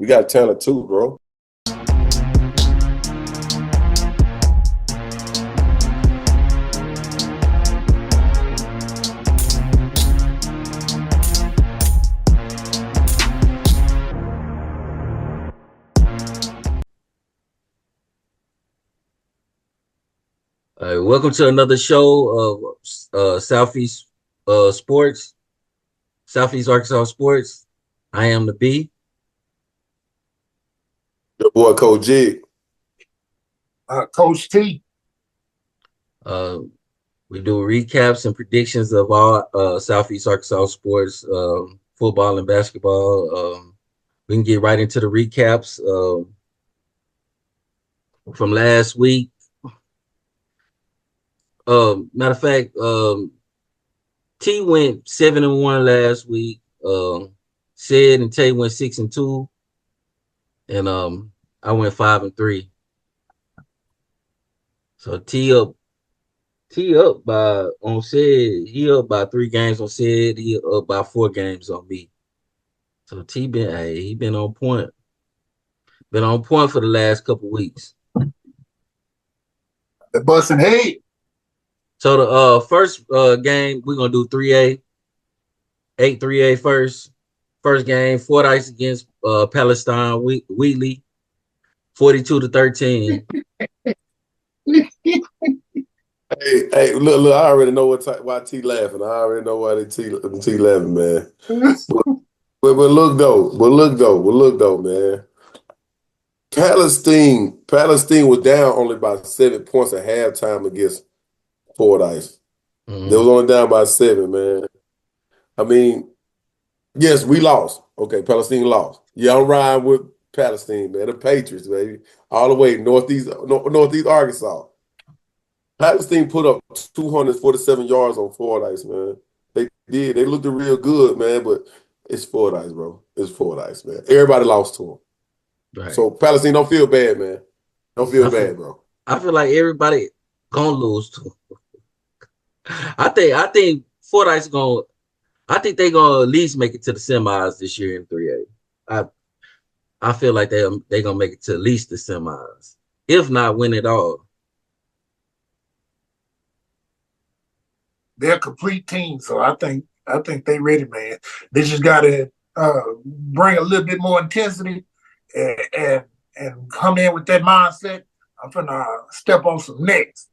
We got talent too, bro. Welcome to another show of Southeast Sports, Southeast Arkansas Sports. I am the B. Your boy Coach Jig. Coach T. Uh, we do recaps and predictions of all Southeast Arkansas sports, football and basketball. We can get right into the recaps from last week. Matter of fact, T went 7-1 last week. Sid and Tay went 6-2, and I went 5-3. So T up by on Sid. He up by 3 games on Sid. He up by 4 games on me. So T he been on point. Been on point for the last couple weeks. The busting head. So the first game we're gonna do 3A, 8-3A first. First game, Fordyce against Palestine Wheatley, 42-13. Hey, look, I already know why T laughing. I already know why T laughing, man. but look though, man. Palestine was down only by 7 points at halftime against Fordyce. Mm-hmm. They was only down by 7, man. I mean, yes, we lost. Okay, Palestine lost. Yeah, I'm riding with Palestine, man. The Patriots, baby. All the way northeast Arkansas. Palestine put up 247 yards on Fordyce, man. They did. They looked real good, man, but it's Fordyce, bro. It's Fordyce, man. Everybody lost to them. Right. So Palestine, don't feel bad, man. Don't feel bad, bro. I feel like everybody gonna lose to them. I think Fordyce gonna. I think they gonna at least make it to the semis this year in 3A. I feel like they gonna make it to at least the semis, if not win it all. They're a complete team, so I think they ready, man. They just gotta bring a little bit more intensity and come in with that mindset. I'm gonna step on some necks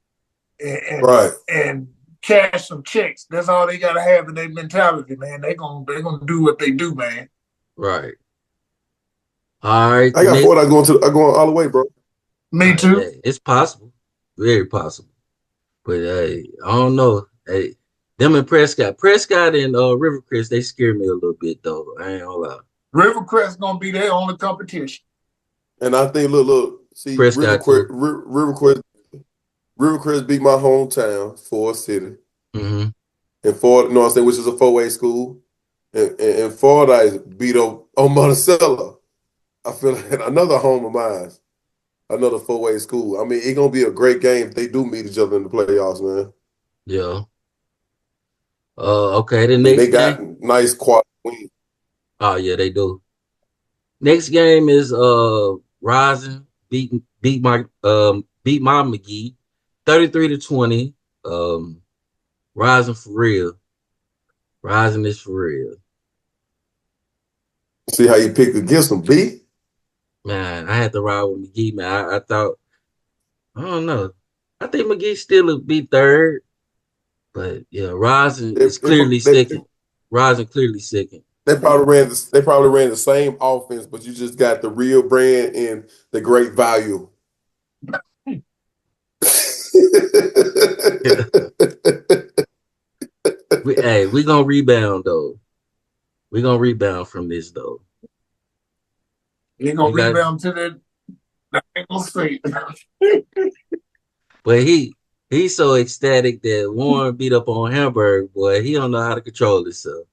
and cash some checks. That's all they gotta have in their mentality, man. They're gonna do what they do, man. Right. All right. I got Fordyce going all the way, bro. Me too. It's possible, very possible. But I don't know. Hey, them and Prescott and Rivercrest, they scare me a little bit though. I ain't gonna lie. Rivercrest gonna be their only competition. And I think, look, see, Rivercrest beat my hometown, Ford City. Mm-hmm. And Ford, you know what I'm saying, which is a 4A school. And Fordyce beat on Monticello. I feel like another home of mine. Another 4A school. I mean, it's gonna be a great game if they do meet each other in the playoffs, man. Yeah. Okay. The next they got nice quality wins. Oh yeah, they do. Next game is Rising beat my McGee 33-20. Rising for real. Rising is for real. See how you picked against them, B? Man, I had to ride with McGee, man. I thought, I don't know. I think McGee still would be third. But yeah, Rising is clearly second. Rising clearly second. They probably ran the same offense, but you just got the real brand and the great value. we gonna rebound though. We gonna rebound from this though. They gonna rebound to that ankle straight. But he's so ecstatic that Warren beat up on Hamburg, boy. He don't know how to control himself.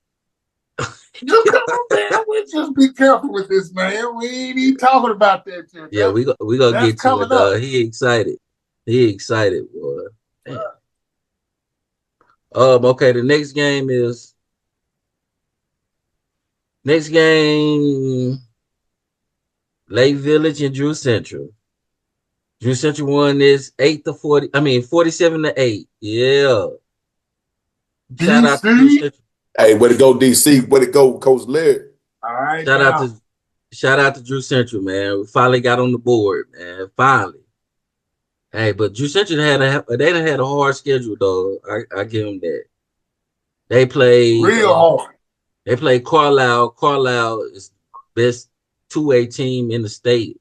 Just come on, man. We just be careful with this, man. We ain't even talking about that yet. Yeah, we gonna get to it. He excited. He excited, boy. Damn. Okay, the next game Lake Village and Drew Central. Drew Central won this 8-40. I mean 47-8. Yeah. Shout out to Drew DC. Central. Hey, way to go, DC. Way to go, Coach Larry. All right, Shout out now. to shout out to Drew Central, man. We finally got on the board, man. Finally. Hey, but Drew Central they done had a hard schedule though. I give them that. They played Real hard. they played Carlisle. Carlisle is best 2A team in the state.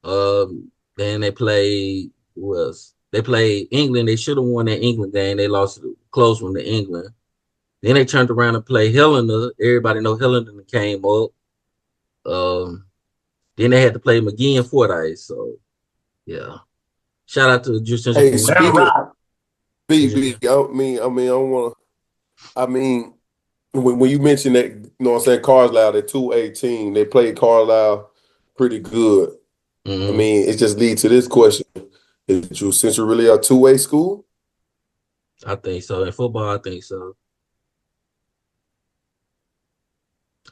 Then they played who else? They played England. They should have won that England game. They lost a close one to England. Then they turned around and played Helena. Everybody know Helena came up. Then they had to play McGee and Fordyce. So yeah. Shout out to Drew Central Hey, for winning. That's speaking of right. BB, I don't want to. I mean, when you mentioned that, you know what I'm saying, Carlisle, that 218, they played Carlisle pretty good. I Mm-hmm. mean, it just leads to this question. Is Drew Central really a 2A school? I think so. In football, I think so.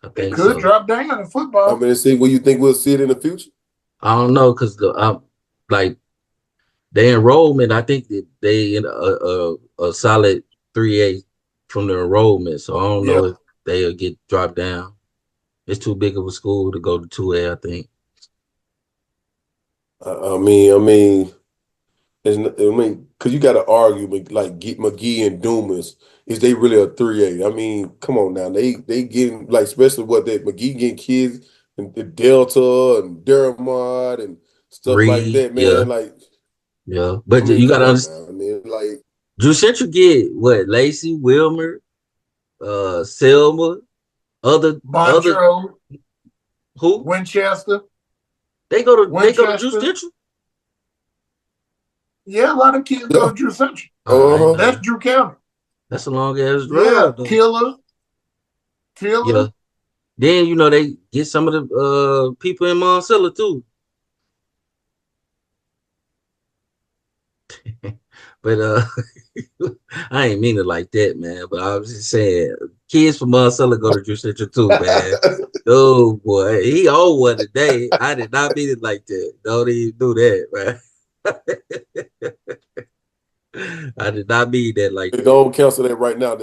I They think could so. drop down in I football. mean, see, where you think we'll see it in the future? I don't know because like their enrollment, I think that they in a solid 3A from the enrollment. So I don't Yeah. know if they'll get dropped down. It's too big of a school to go to 2A, I think. Because you got to argue like get McGee and Dumas. Is they really a 3A? I mean, come on now. They getting like especially what that McGee getting kids and the Delta and Dermot and stuff like Reed, that, yeah, man. Like, yeah. I But mean, you come gotta on understand, now. I mean, like, Drew Central get what Lacey, Wilmer, Selma, other Boncho, who Winchester, they go to Drew Winchester. Central. Yeah, a lot of kids go yeah, to Drew Central. I ain't uh-huh. That's know. Drew County. That's a long ass Yeah, drive though. Tiller. Yeah. Then they get some of the people in Monticello too. But I ain't mean it like that, man. But I was just saying, kids from Monticello go to Drew Central too, man. Oh boy, he old one today. I did not mean it like that. Don't even do that, man. I did not mean that like that. Don't cancel that right now.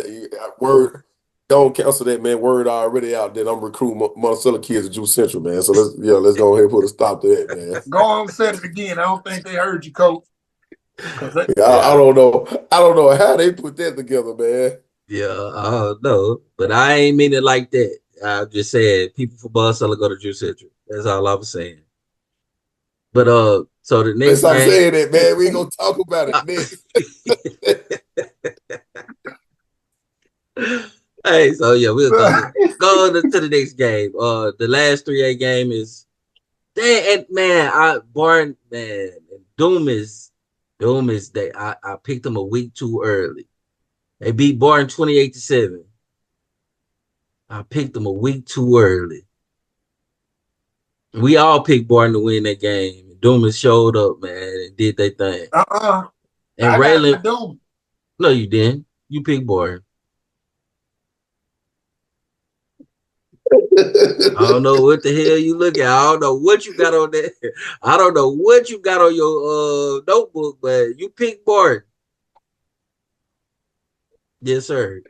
Word, don't cancel that, man. Word already out that I'm recruiting Monticello kids at Drew Central, man. So let's go ahead and put a stop to that, man. Go on and say it again. I don't think they heard you, coach. I Yeah, don't know. I don't know how they put that together, man. yeah, I don't know, but I ain't mean it like that. I just said people from Monticello go to Drew Central. That's all I was saying. But so the Let's next stop game. saying that, man. We ain't gonna talk about it next. Hey, so yeah, we'll go to the next game. The last 3A game is and man, Barn man, Doom is they I picked them a week too early. They beat Barton 28-7. I picked them a week too early. We all picked Barton to win that game. Doomas showed up, man, and did their thing. And I Raylan, got Doom. no, you didn't. You picked Barton. I don't know what the hell you look at. I don't know what you got on there. I don't know what you got on your notebook, but you picked Barton. Yes, sir.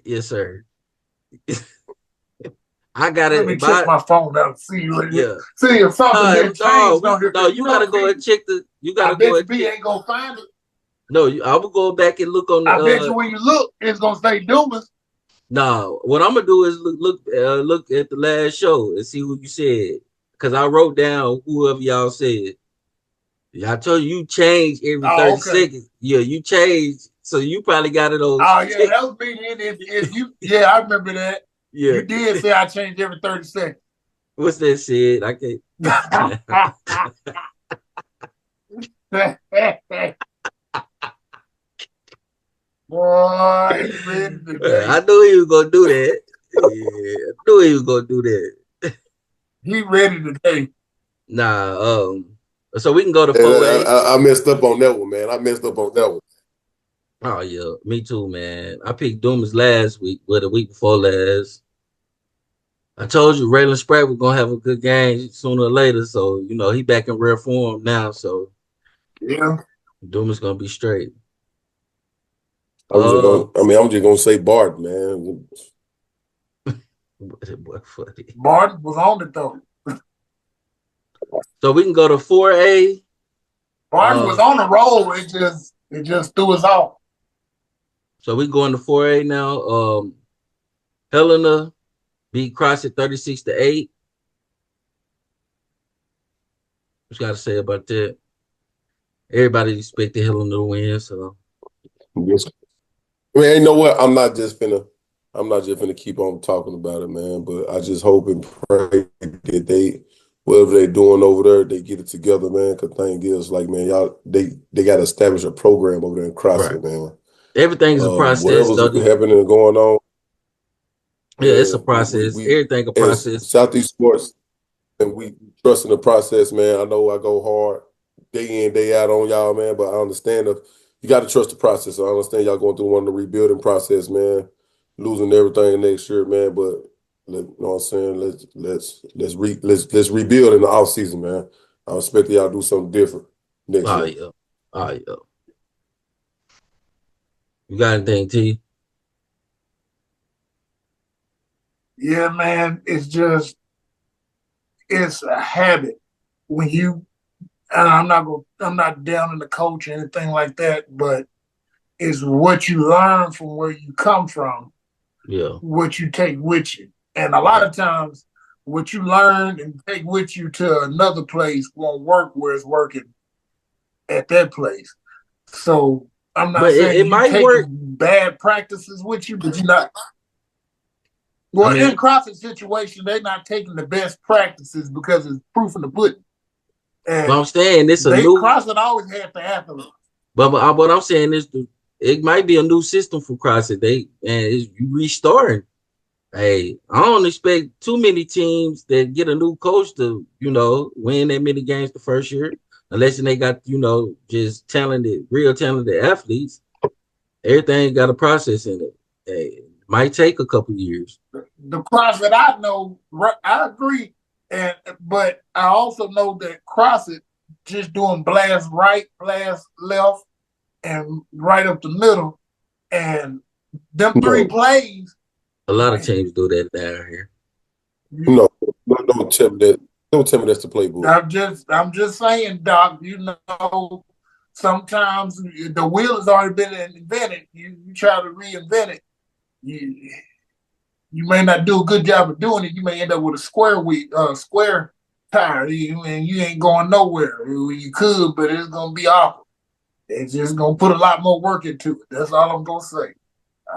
Yes, sir. I got Let it. me check my phone out and see Yeah. if something No, had changed on here. no, you gotta go and check the. You I gotta go bet you and B check. ain't gonna find it. No, I will go back and look on I bet you the. when you look, it's gonna say Dumas. No, what I'm gonna do is look at the last show and see who you said, because I wrote down whoever y'all said. Yeah, I told you change every Oh, 30 okay. seconds. Yeah, you change, so you probably got it on. Oh yeah, that was me. If you, yeah, I remember that. Yeah. You did say I changed every 30 seconds. What's that said? I can't. Boy, he ready today. I knew he was gonna do that. Yeah, I knew he was gonna do that. He ready today. Nah, so we can go to And 4A. I messed up on that one, man. I messed up on that one. Oh yeah, me too, man. I picked Doomas last week, but the week before last. I told you Raylan Spratt was gonna have a good game sooner or later. So he back in rare form now. So Yeah. Doom is gonna be straight. I'm just Uh, gonna. I mean, I'm just gonna say Bart, man. boy, funny. Martin was on it though. So we can go to 4A. Martin was on the roll. It just threw us off. So we going to 4A now. Helena beat CrossFit 36-8. What you got to say about that? Everybody expected Helena to win. So Yes. I mean, you know what? I'm not just gonna keep on talking about it, man. But I just hope and pray that whatever they doing over there, they get it together, man. Cause thing is, like, man, they got to establish a program over there in right, CrossFit, man. everything's a process, Whatever's though. happening and going on, Yeah, it's a man. process. We Everything a as process. Southeast Sports, and we trust in the process, man. I know I go hard day in, day out on y'all, man, but I understand you got to trust the process. I understand y'all going through one of the rebuilding process, man, losing everything next year, man. But you know what I'm saying? Let's rebuild in the off season, man. I expect y'all to do something different next Oh year. yeah, oh yeah. You got anything, T? Yeah, man. It's a habit when you. And I'm not down in the coach or anything like that, but it's what you learn from where you come from, Yeah, what you take with you. And a lot right. of times, what you learn and take with you to another place won't work where it's working at that place. So I'm not But it, saying it you might taking work. bad practices with you, but you're not. I Well, in mean, CrossFit situation, they're not taking the best practices because it's proof in the pudding. but And I'm saying it's a they new. CrossFit always had the athletes. But what I'm saying is, it might be a new system for CrossFit. You restarting. Hey, I don't expect too many teams that get a new coach to, win that many games the first year, unless they got, just talented, real talented athletes. Everything got a process in it. Hey, it might take a couple years. The CrossFit I know, I agree, but I also know that CrossFit just doing blast right, blast left, and right up the middle, and them three No, plays. A lot of teams do that down here. no, don't tell me that. Don't tell me that's the playbook. I'm just saying, Doc. Sometimes the wheel has already been invented. You try to reinvent it. You you may not do a good job of doing it. You may end up with a square tire, and you ain't going nowhere. You could, but it's gonna be awful. It's just gonna put a lot more work into it. That's all I'm gonna say.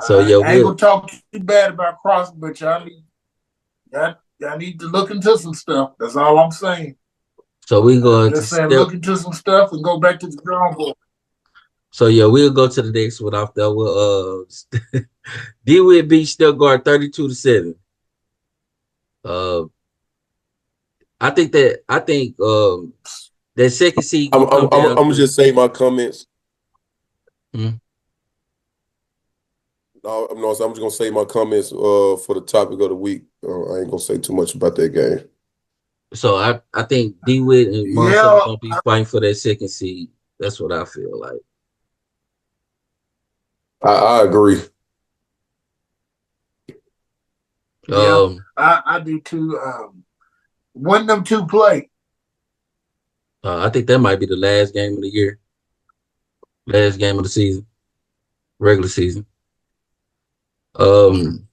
So I, yeah, I ain't we'll gonna talk too bad about Cross, but y'all need to look into some stuff. That's all I'm saying. so we I'm going to just saying, step. look into some stuff and go back to the drawing board. So yeah, we'll go to the next one off there. DeWitt beat Stuttgart 32-7. Uh, I think that second seed I'm gonna I'm come I'm, I'm down gonna to. just say my comments. Hmm? No, I'm just gonna say my comments for the topic of the week. I ain't gonna say too much about that game. So I think DeWitt and Monticello Yeah, gonna be fighting for that second seed. That's what I feel like. I agree. yeah, Um, I do too. When them two play, I think that might be the last game of the year, last game of the season, regular season. Um,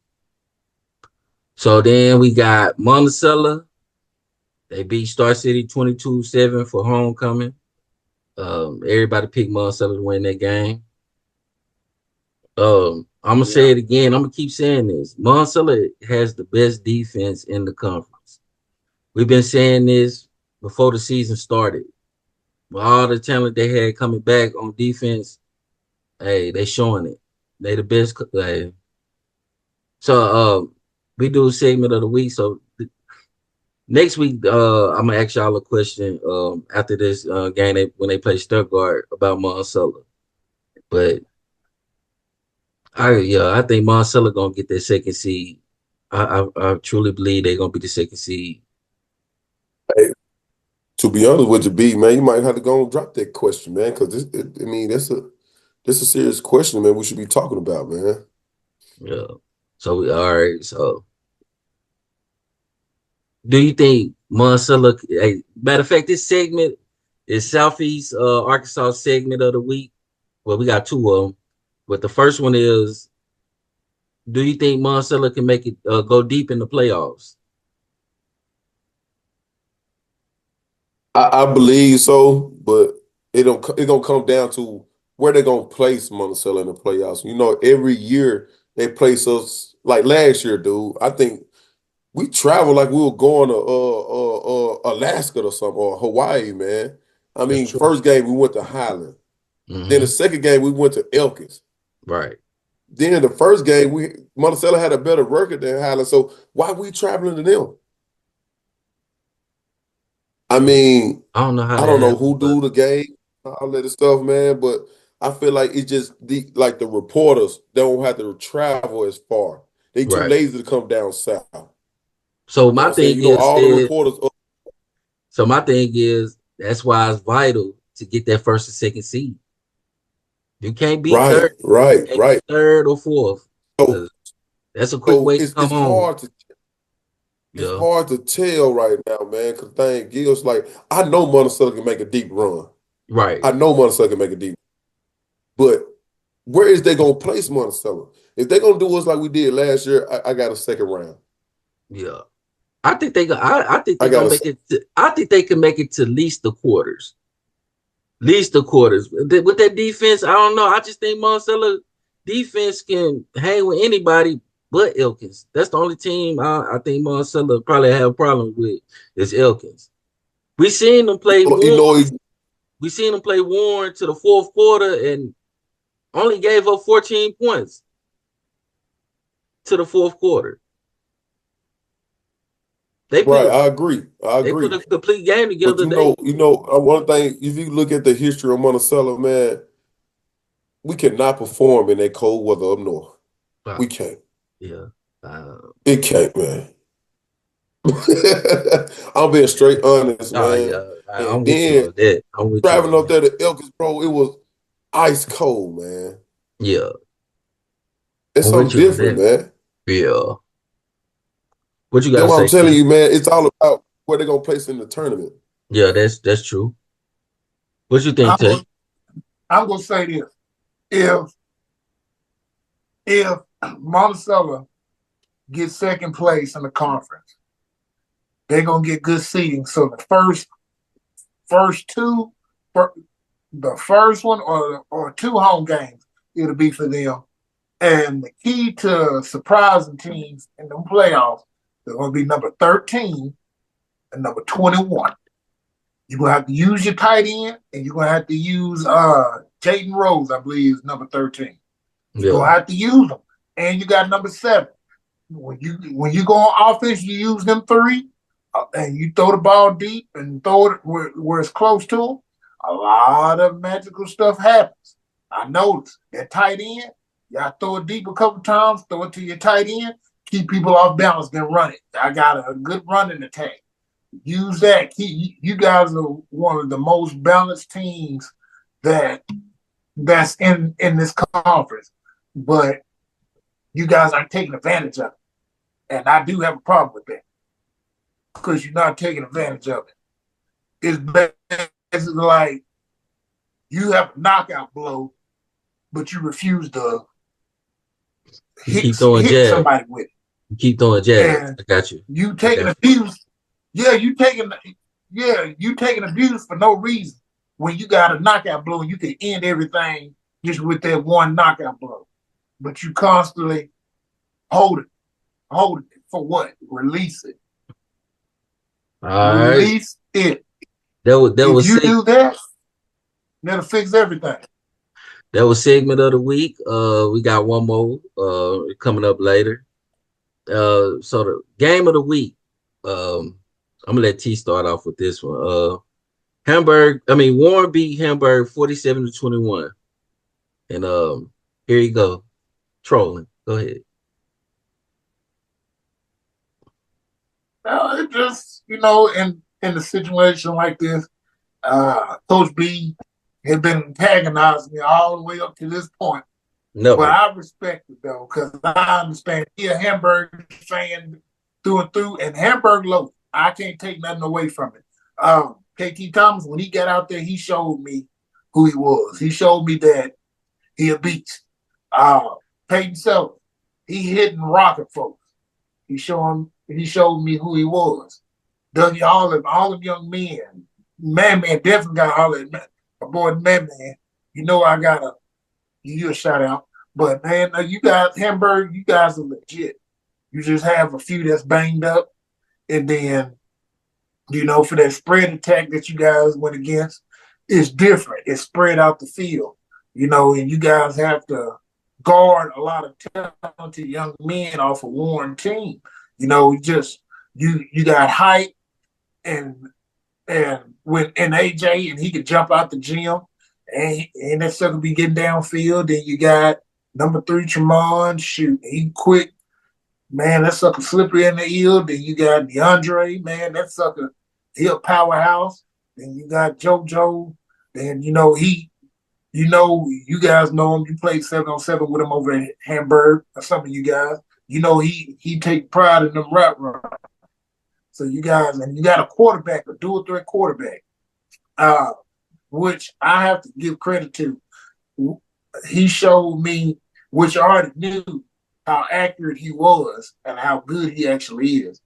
so then we got Monticello. They beat Star City 22-7 for homecoming. Everybody picked Monticello to win that game. I'm gonna say yeah, it again. I'm gonna keep saying this. Monticello has the best defense in the conference. We've been saying this before the season started. With all the talent they had coming back on defense, hey, they showing it. They the best. So we do a segment of the week. So next week, I'm gonna ask y'all a question. After this game, when they play Stuttgart about Monticello. But I think Monticello gonna get that second seed. I truly believe they're gonna be the second seed. Hey, to be honest with you, B, man, you might have to go and drop that question, man, because I mean, that's a serious question, man. We should be talking about, man. Yeah. So we all right. So do you think Monticello? Matter of fact, this segment is Southeast Arkansas segment of the week. Well, we got two of them, but the first one is: do you think Monticello can make it go deep in the playoffs? I believe so, but it gonna come down to where they're gonna place Monticello in the playoffs. You know, every year they place us like last year, dude. I think we traveled like we were going to Alaska or something or Hawaii, man. I That's mean, true. first game we went to Highland. Then the Hmm. second game we went to Elkins. Right. Then the first game we Monticello had a better record than Highland. So why we traveling to them? I mean, I don't know how I that don't know happened, who but do the game, all that stuff, man. But I feel like it's just the reporters don't have to travel as far. They too right. lazy to come down south. You So know my what I'm saying? thing You know, is, all the reporters. that's why it's vital to get that first and second seed. You can't be Right, third. You right, can't be right. third or fourth So because that's a quick so way to come it's home. it's Yeah. hard to tell right now, man. Because thing Gil's like I know Monticello can make a deep run. Right. I know Monticello can make a deep, but where is they gonna place Monticello? If they're gonna do us like we did last year, I got a second round. Yeah. I think I they got gonna a make it. I think they can make it to at least the quarters. Least the quarters. With that defense, I don't know. I just think Monticello defense can hang with anybody but Elkins. That's the only team I think Monticello probably have a problem with is Elkins. We seen them play you Warren. know We seen them play Warren to the fourth quarter and only gave up 14 points to the fourth quarter. They put right. a I agree. I they put agree. a complete game But together. They one thing. If you look at the history of Monticello, man, we cannot perform in that cold weather up north. uh, We can't. yeah. Uh, It can't, man. I'm being straight honest, man. yeah, I'm And with you then on that. I'm with you driving on up that. there to Elkins, bro, it was ice cold, man. Yeah, It's I'm with something you on different, that. man. Yeah. What you got That's to what I'm say, telling T? you, man. It's all about where they're gonna place in the tournament. Yeah, that's true. What you think, I'm Tay? gonna I'm gonna say this: if if Monticello gets second place in the conference, they're gonna get good seeding. So the first two, the first one or two home games, it'll be for them. And the key to surprising teams in the playoffs, they're gonna be number 13 and number 21. You're gonna have to use your tight end, and you're gonna have to use Jaden Rose, I believe, is number 13. You're Yeah, gonna have to use them. And you got number 7. When you go on offense, you use them 3, and you throw the ball deep and throw it where it's close to them. A lot of magical stuff happens. I noticed that tight end, y'all throw it deep a couple times, throw it to your tight end, keep people off balance, then run it. I got a good running attack. Use that. You guys are one of the most balanced teams that that's in this conference, but you guys aren't taking advantage of it. And I do have a problem with that because you're not taking advantage of it. It's basically like you have a knockout blow, but you refuse to you keep throwing hit jab. somebody with it. You keep throwing jabs. And I got you. you I taking got abuse. Yeah, you taking abuse for no reason. When you got a knockout blow, you can end everything just with that one knockout blow. But you constantly hold it for what? Release it. you. All right. Release it. That If was you sick. do that, that'll fix everything. That was segment of the week. We got one more coming up later. So the game of the week. I'm gonna let T start off with this one. Warren beat Hamburg 47-21. And, here you go. Trolling. Go ahead. 47-21. And, here you go. Trolling. Go ahead. 47-21. And, here you go. Trolling. Go ahead. 47-21. And, here you go. Trolling. Go ahead. 47-21. And, here you go. Trolling. Go ahead. 47-21. And, here you go. Trolling. Go ahead. 47-21. And, here you go. Trolling. Go ahead. just in a situation like this, Coach B had been antagonizing me all the way up to this point. But Never. I respect it though, because I understand he a Hamburg fan through and through, and Hamburg low. I can't take nothing away from it. KT Thomas, when he got out there, he showed me who he was. He showed me that he a beast. Peyton Sellers, he hitting rocket folks. He showed me who he was. Dougie all them young men. Man definitely got all that. My boy Man, I gotta give you a shout out. But man, you guys, Hamburg, you guys are legit. You just have a few that's banged up, and then for that spread attack that you guys went against, it's different. It's spread out the field, and you guys have to guard a lot of talented young men off a Warren team. You got height and AJ, and he could jump out the gym, and that sucker be getting downfield. Then you got number 3 Tremont, shoot, he quick. Man, that sucker slippery in the eel. Then you got DeAndre, man, that sucker, he a powerhouse. Then you got JoJo. Then you guys know him. You played 7-on-7 with him over in Hamburg, or some of you guys. He take pride in them route runs. So you guys, and you got a quarterback, a dual threat quarterback, which I have to give credit to. He showed me, which I already knew, how accurate he was and how good he actually is.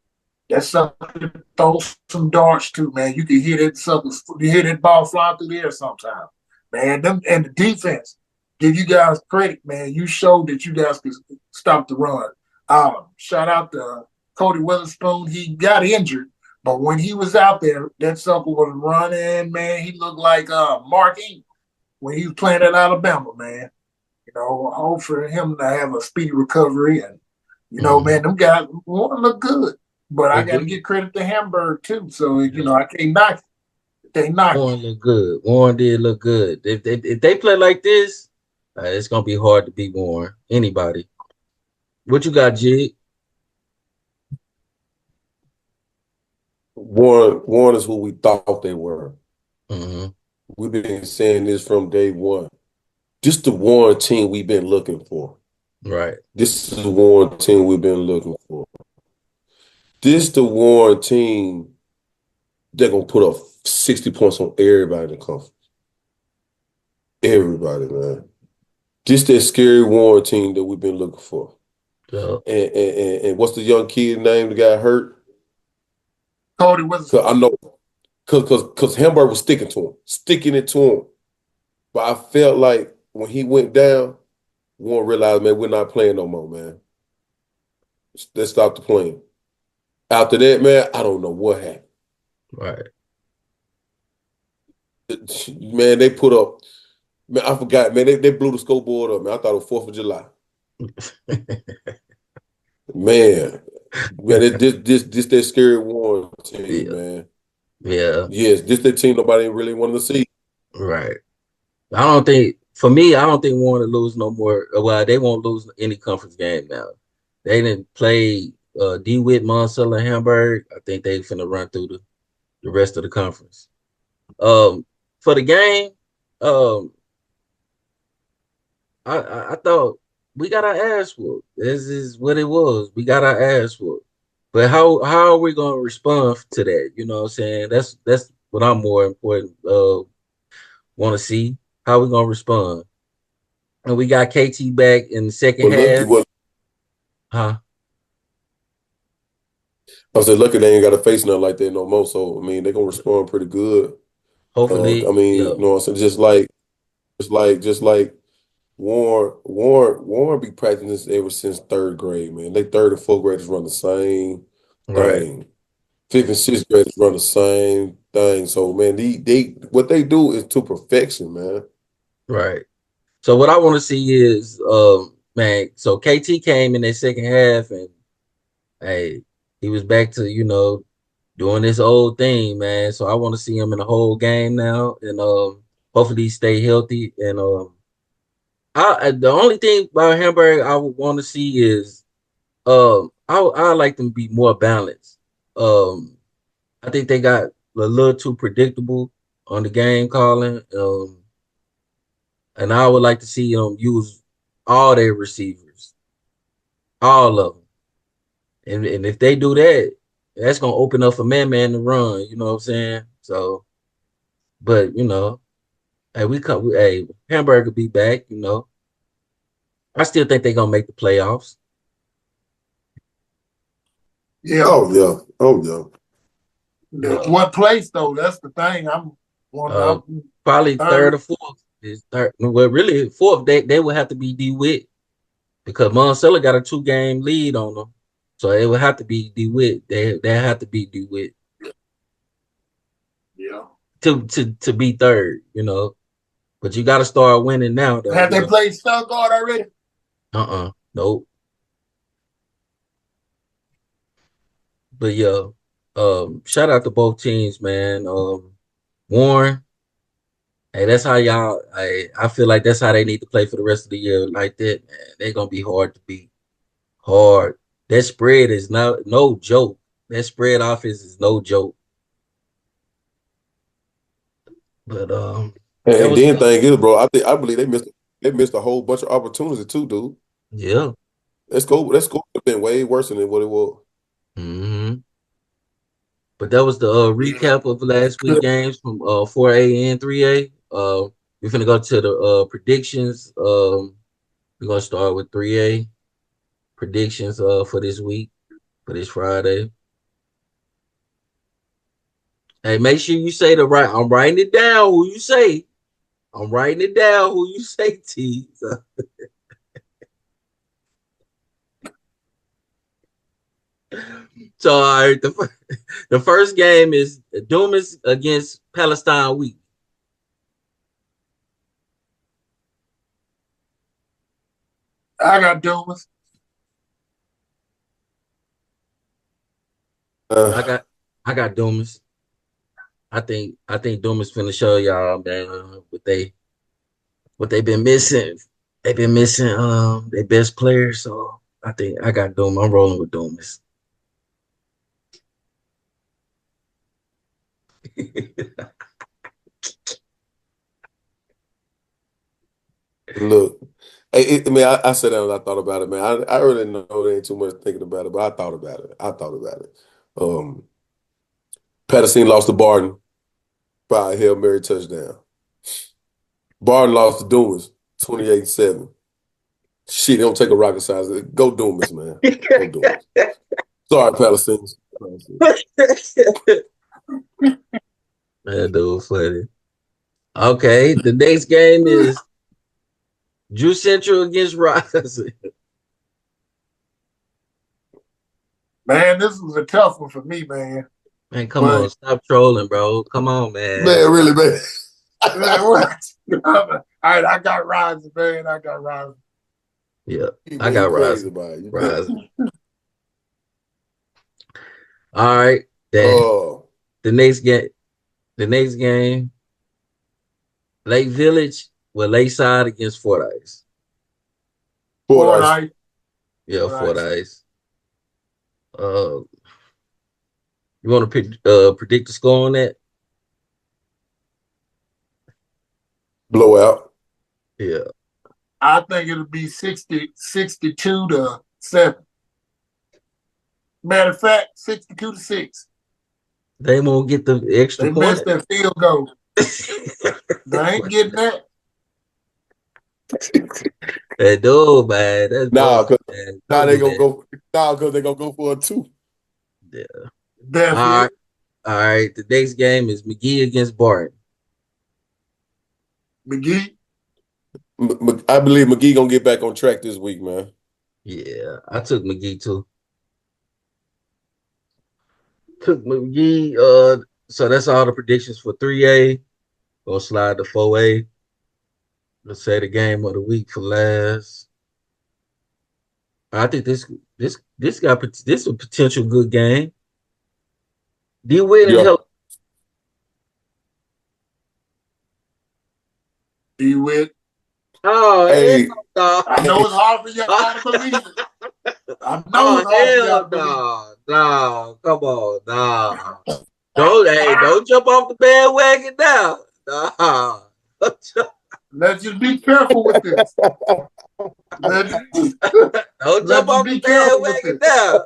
That sucker throws some darts too, man. You can hear that ball flying through the air sometimes. Man, and the defense, give you guys credit, man. You showed that you guys could stop the run. Shout out to Cody Witherspoon. He got injured, but when he was out there, that sucker was running, man. He looked like Mark Ingram when he was playing at Alabama, man. I hope for him to have a speedy recovery. And, man, them guys want to look good. But I got to give credit to Hamburg, too. So, I can't knock it. They knock it. Warren looked good. Warren did look good. If they play like this, it's going to be hard to beat Warren. Anybody. What you got, Jig? Warren is who we thought they were. Mm-hmm. We've been saying this from day one. This is the Warren team we've been looking for. Right. This is the Warren team we've been looking for. This is the Warren team they're going to put up 60 points on everybody in the conference. Everybody, man. This that scary Warren team that we've been looking for. Yeah. And what's the young kid name that got hurt? Cody Witherspoon. I know, because Hamburg was sticking it to him. But I felt like when he went down, Warren realized, man, we're not playing no more, man. Let's stop the playing. After that, man, I don't know what happened. Right. Man, they put up, man, I forgot, man, they blew the scoreboard up, man. I thought it was 4th of July. Man, this that scary Warren team, man. Yeah. Yes, this that team nobody really wanted to see. Right. I don't think Warren will lose no more. Well, they won't lose any conference game now. They didn't play DeWitt, Monticello, and Hamburg. I think they finna run through the rest of the conference. For the game, I thought we got our ass whooped. This is what it was. We got our ass whooped. But how are we gonna respond to that? You know what I'm saying? That's what I'm more important want to see. How we gonna respond? And we got KT back in the second half. Huh? I said, lucky they ain't got to face nothing like that no more. So I mean, they're gonna respond pretty good. Hopefully, I mean, yeah. you know what I'm saying? Just like Warren be practicing this ever since 3rd grade, man. They 3rd and 4th graders run the same Right. thing. 5th and 6th graders run the same thing. So man, they what they do is to perfection, man. Right. So what I want to see is, man. So KT came in that second half, and hey, he was back to doing this old thing, man. So I want to see him in the whole game now, and hopefully he stay healthy. And the only thing about Hamburg I would want to see is I like them to be more balanced. I think they got a little too predictable on the game calling. And I would like to see them use all their receivers, all of them. And if they do that, that's gonna open up for man to run. You know what I'm saying? So, but hey, hey, Hamburg be back. I still think they're gonna make the playoffs. Yeah. Oh yeah. Oh yeah. What place though? That's the thing. I'm Probably third third. or fourth. Is third. Well, really fourth. They would have to be DeWitt because Monticello got a 2-game lead on them, so it would have to be DeWitt. They have to be DeWitt Yeah. to be third. But you got to start winning now, though. Have they played Stuttgart already? Nope. But yeah, shout out to both teams, man. Warren, hey, that's how y'all. I feel like that's how they need to play for the rest of the year, like that. Man, they're gonna be hard to beat. Hard. That spread is no joke. That spread offense is no joke. But that And was then thing is, bro, I believe they missed a whole bunch of opportunities too, dude. yeah. That score have been way worse than what it was. hmm But that was the Yeah. recap of last week games from 4A and 3A. We're gonna go to the predictions. We're gonna start with 3A predictions for this week, for this Friday. Hey, make sure you say the right. I'm writing it down. Who you say? I'm writing it down. Who you say, T? So, all right, the first game is Dumas against Palestine Week. I got Dumas. I Uh, got I got Dumas. I think Dumas finna show y'all, man, what they been missing. They've been missing their best player. So I think I got Dumas. I'm rolling with Dumas. look, I mean, I said that and I thought about it, man. I really know there ain't too much thinking about it, but I thought about it. I thought about it. Um, Patterson lost to Barton by a Hail Mary touchdown. Barton lost to Dumas 28-7. Shit, it don't take a rocket science. Go Dumas, man. Go Dumas. Sorry, Palestinians. That dude funny. Okay, the next game is Drew Central against Ross. Man, this was a tough one for me, man. Man, come on, But stop trolling, bro. Come on, man. Man, really, man. what? All right, I got Rising, man. I got Rising. Yeah, I Man, you got crazy Rising. about it. Rising. All right, then Oh, the next game. The next game, Lake Village with Lakeside against Fort Ice. Fort Ice. Fortnite. Yeah, Fort Fortnite. Ice. Uh, you want to predict the score on that? Blowout. Yeah, I think it'll be 62-7. Matter of fact, 62-6. they won't get the extra They point. missed their field goal. They ain't getting that. Hey, dude, man, that's Nah, bullshit, cause man. now Don't they do gonna that. go. Nah, cause they gonna go for a 2. Yeah. That's All right, it. all right. The next game is McGee against Barton. McGee. I believe McGee gonna get back on track this week, man. Yeah, I took McGee too. Took McGee. So that's all the predictions for 3A. Gonna slide to 4A. Let's say the game of the week for last. I think this a potential good game. D Wade and Yeah. help. D-Witt. Oh hell Hey, no! I know it's hard for y'all to believe it. I know Oh it's hard for y'all hell to believe it. no! No, come on, no. Don't jump off the bandwagon now. Nah. Let's just be careful with this. Let's, Don't let's jump just off be the careful with bandwagon this. now.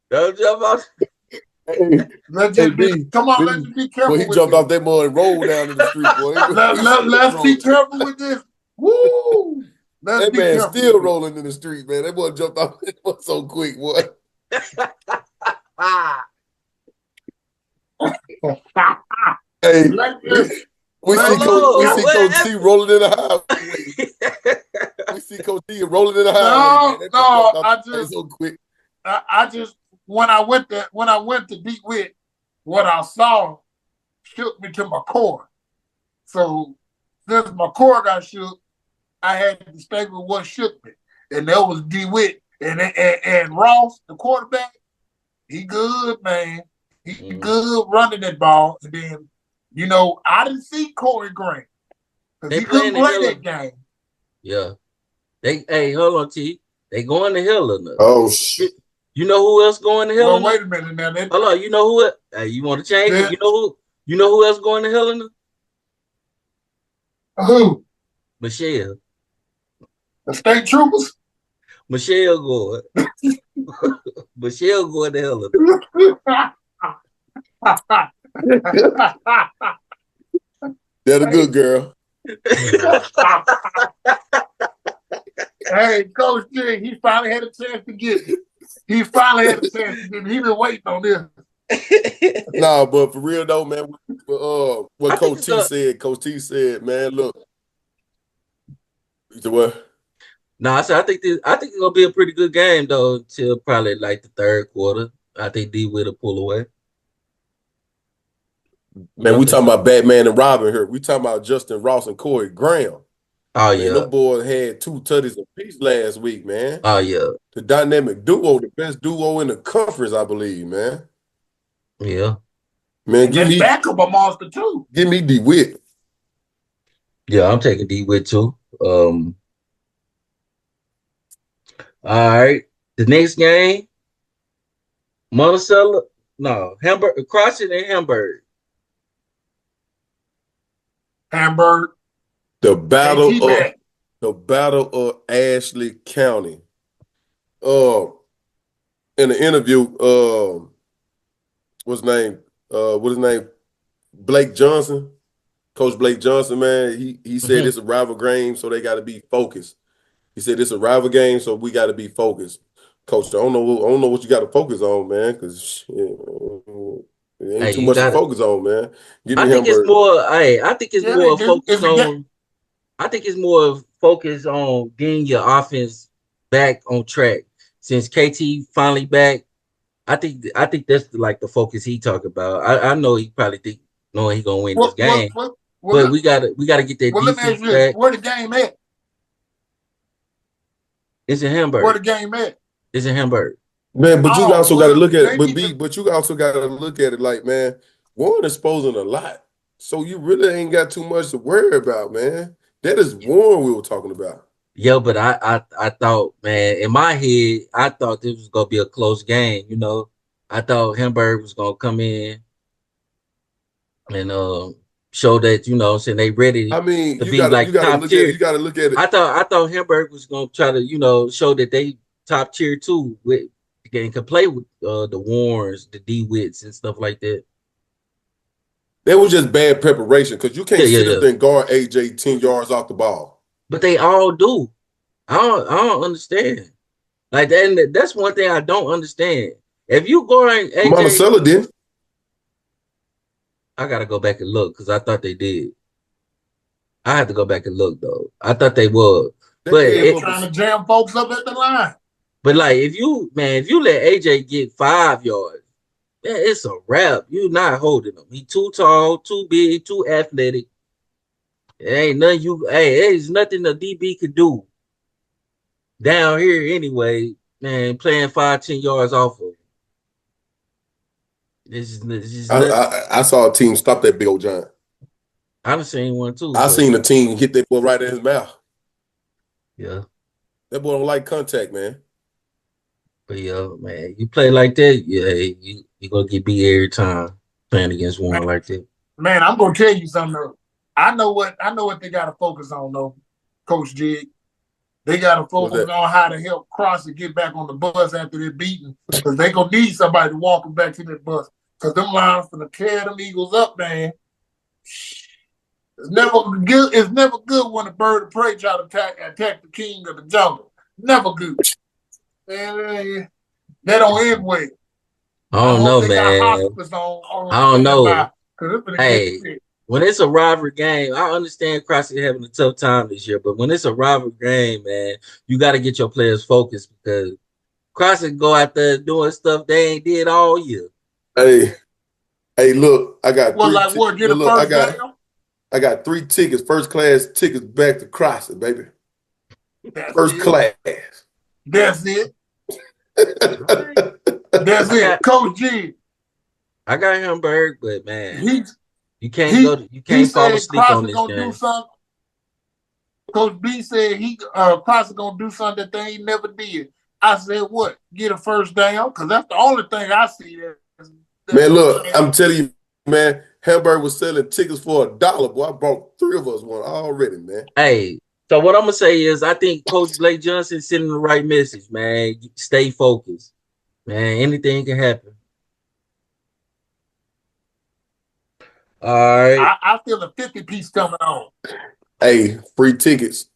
Don't jump off. Hey, Let's hey, just be, B, come on, let's B. just be Boy, careful he with jumped this. off that mud and rolled down in the street, boy. Let's be careful with this. Woo! Let's That be man careful still with rolling in the street, man. That boy jumped off that boy so quick, boy. this. Hey, Let's we, just, we see let's Coach be we see careful. Coach T rolling in the highway. We see Coach T rolling in the highway, man. That boy No, jumped off the so quick. I just when I went to DeWitt, what I saw shook me to my core. So since my core got shook, I had to stay with what shook me, and that was DeWitt and Ross, the quarterback. He good, man. He good running that ball. And then, I didn't see Corey Grant because They he couldn't playing the play hell that of, game. yeah. Hey, hold on, T. They going to hell enough. Oh shit. You know who else going to hell Well, enough? wait a minute now. Hold on, you know who? Hey, you want to change it? You know who else going to hell enough? Who? Michelle. The state troopers? Michelle going. Michelle going to hell They're the good girl. Hey, Coach G, he finally had a chance to get it. He finally had a chance to get it. He been waiting on this. Nah, but for real though, man, what Coach T said, man, look. You said what? No, I said I think it's gonna be a pretty good game though until probably like the third quarter. I think D will pull away. Man, we talking about Batman and Robin here. We talking about Justin Ross and Corey Graham. Oh Man, yeah. them boys had 2 tutties apiece last week, man. Oh yeah. The dynamic duo, the best duo in the conference, I believe, man. Yeah. Man, give me backup a monster too. Give me DeWitt. Yeah, I'm taking DeWitt too. All right. The next game, Monticello. No, Hamburg, Crossing and Hamburg. Hamburg. The battle of Ashley County. In the interview, what's his name? Blake Johnson, Coach Blake Johnson, man. He said it's a rival game, so they got to be focused. He said it's a rival game, so we got to be focused. Coach, I don't know what you got to focus on, man, because it ain't too much to focus on, man. Give me Hamburg. It's more. I think it's more focused on. I think it's more focused on getting your offense back on track. Since KT finally back, I think that's the focus he talked about. I know he probably think knowing he gonna win this game, but we gotta get that defense back. Where the game at? It's in Hamburg. Where the game at? It's in Hamburg. Man, but you also got to look at it. But you also got to look at it like, man, Warren is exposing a lot, so you really ain't got too much to worry about, man. That is Warren we were talking about. Yeah, but I thought, man, in my head, I thought this was gonna be a close game. I thought Hamburg was gonna come in and show that saying they ready. I mean, to be like top tier. You got to look at it. I thought Hamburg was gonna try to show that they top tier too with and can play with the Warrens, the DeWitts, and stuff like that. That was just bad preparation because you can't sit up there and guard AJ 10 yards off the ball. But they all do. I don't understand. Like that, that's one thing I don't understand. If you guarding AJ, Monticello did. I gotta go back and look because I thought they did. I had to go back and look though. I thought they was. But they're trying to jam folks up at the line. But like if you let AJ get 5 yards, man, it's a wrap. You're not holding him. He too tall, too big, too athletic. It ain't nothing there's nothing the DB could do down here anyway, man, playing 5-10 yards off of him. I saw a team stop that big old giant. I've seen one too. I seen a team hit that boy right in his mouth. Yeah. That boy don't like contact, man. But yeah, man, you play like that, yeah, you're gonna get beat every time. playing against one like that. Man, I'm gonna tell you something though. I know what they gotta focus on though, Coach Jig. They gotta focus on how to help Crosser get back on the bus after they're beaten. Because they gonna need somebody to walk them back to that bus. Because them lions gonna tear them Eagles up, man. It's never good when a bird of prey try to attack the king of the jungle. Never good. Man, they don't end well. I don't know, they man. got hospice on I don't know. Hey, when it's a rivalry game, I understand Crossy having a tough time this year, but when it's a rivalry game, man, you got to get your players focused because Crossy go out there doing stuff they ain't did all year. Hey, look, I got get a first down? I got 3 tickets, first class tickets back to Crossy, baby. First class. That's it. That's it. Coach G. I got Hamburg, but man, you can't fall asleep on this game. Coach B said Cross gonna do something that they ain't never did. I said, what? Get a first down? Because that's the only thing I see there. Man, look, I'm telling you, man, Hamburg was selling tickets for $1. Boy, I bought 3 of us one already, man. Hey, so what I'm gonna say is I think Coach Blake Johnson sending the right message, man. Stay focused. Man, anything can happen. All right. I feel a 50-piece coming on. Hey, free tickets.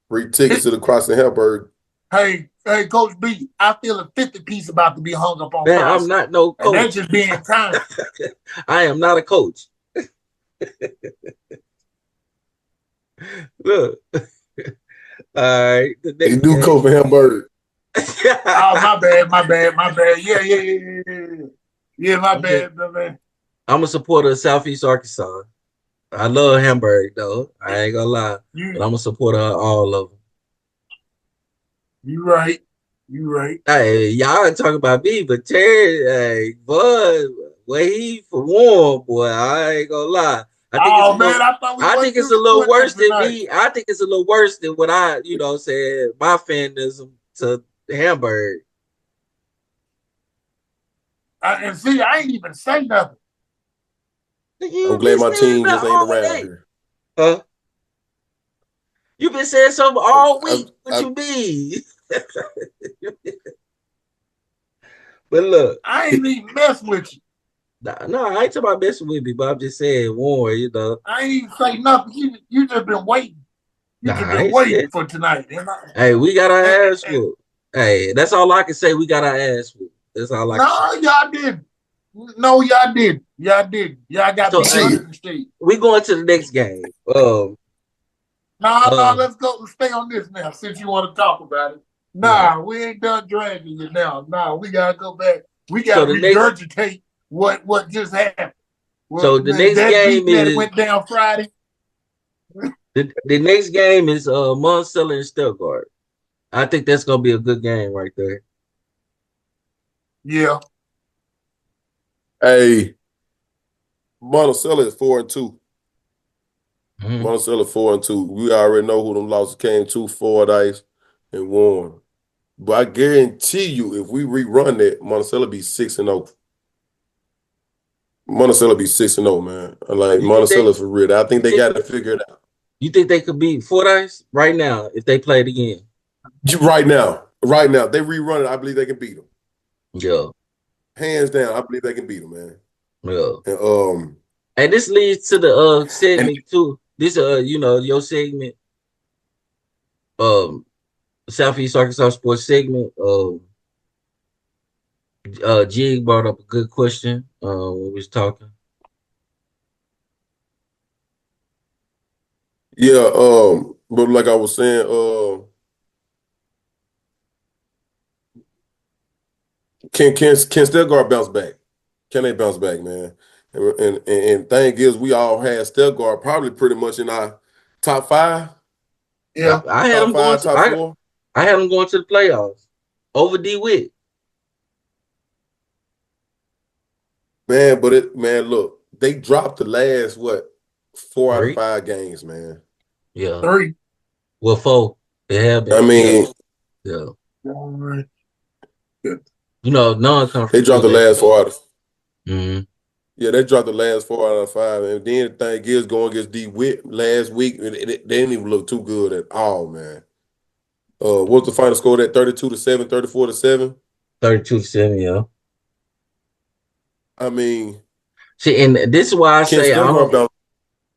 Free tickets to the Crossing Hamburg. Hey, Coach B, I feel a 50-piece about to be hung up on. Man, I'm not no coach. And that's just being kind. I am not a coach. Look. All right. They do coach for Hamburg. Oh, my bad. Yeah, my bad. I'm a supporter of Southeast Arkansas. I love Hamburg, though. I ain't gonna lie. But I'm a supporter of all of them. You right. Hey, y'all talking about me, but Terry, hey, boy, he for warm, boy. I ain't gonna lie. I think it's a little worse than me. I think it's a little worse than what I, said my fandom to Hamburg. And see, I ain't even say nothing. I'm glad my team just ain't around here. Huh? You been saying something all week. What you mean? But look, I ain't even mess with you. No, I ain't talking about messing with me, but I'm just saying, Warren, I ain't even say nothing. You just been waiting. You just been waiting for tonight. Hey, we got our ass whooped. Hey, that's all I can say. We got our ass whooped. That's all I can say. Y'all didn't. No, y'all did. Y'all got the state. We going to the next game. No, let's go. Let's stay on this now since you want to talk about it. We ain't done dragging you now. We gotta go back. We gotta regurgitate what just happened. So the next game is went down Friday. The next game is Monticello and Stuttgart. I think that's gonna be a good game right there. Yeah. Hey, Monticello is 4-2. Mm-hmm. Monticello 4-2. We already know who them losses came to: Fordyce and Warren. But I guarantee you, if we rerun that, Monticello be 6-0. Monticello be 6-0, man. Like Monticello for real. I think they got to figure it out. You think they could beat Fordyce right now if they played again? Right now, they rerun it. I believe they can beat them. Yeah, hands down. I believe they can beat them, man. Yeah. And this leads to the segment too. This your segment, Southeast Arkansas Sports segment. Jig brought up a good question when we was talking. Yeah, but like I was saying, can Stuttgart bounce back? Can they bounce back, man? And thing is, we all had Stuttgart probably pretty much in our top 5. Yeah, I had them going to top 4. I had them going to the playoffs over DeWitt. Man, look, they dropped the last 4 out of 5 games, man. Yeah, 3. Well, 4. They have been. I mean, yeah. Yeah. Non-conference. They dropped the last 4 out of. Mm-hmm. Yeah, they dropped the last 4 out of 5, and then the thing is going against D Witt last week, and they didn't even look too good at all, man. What's the final score? That 32-7, 34-7. 32-7, yeah. I mean, See, and this is why I can say I Steph Curry don't. bounce?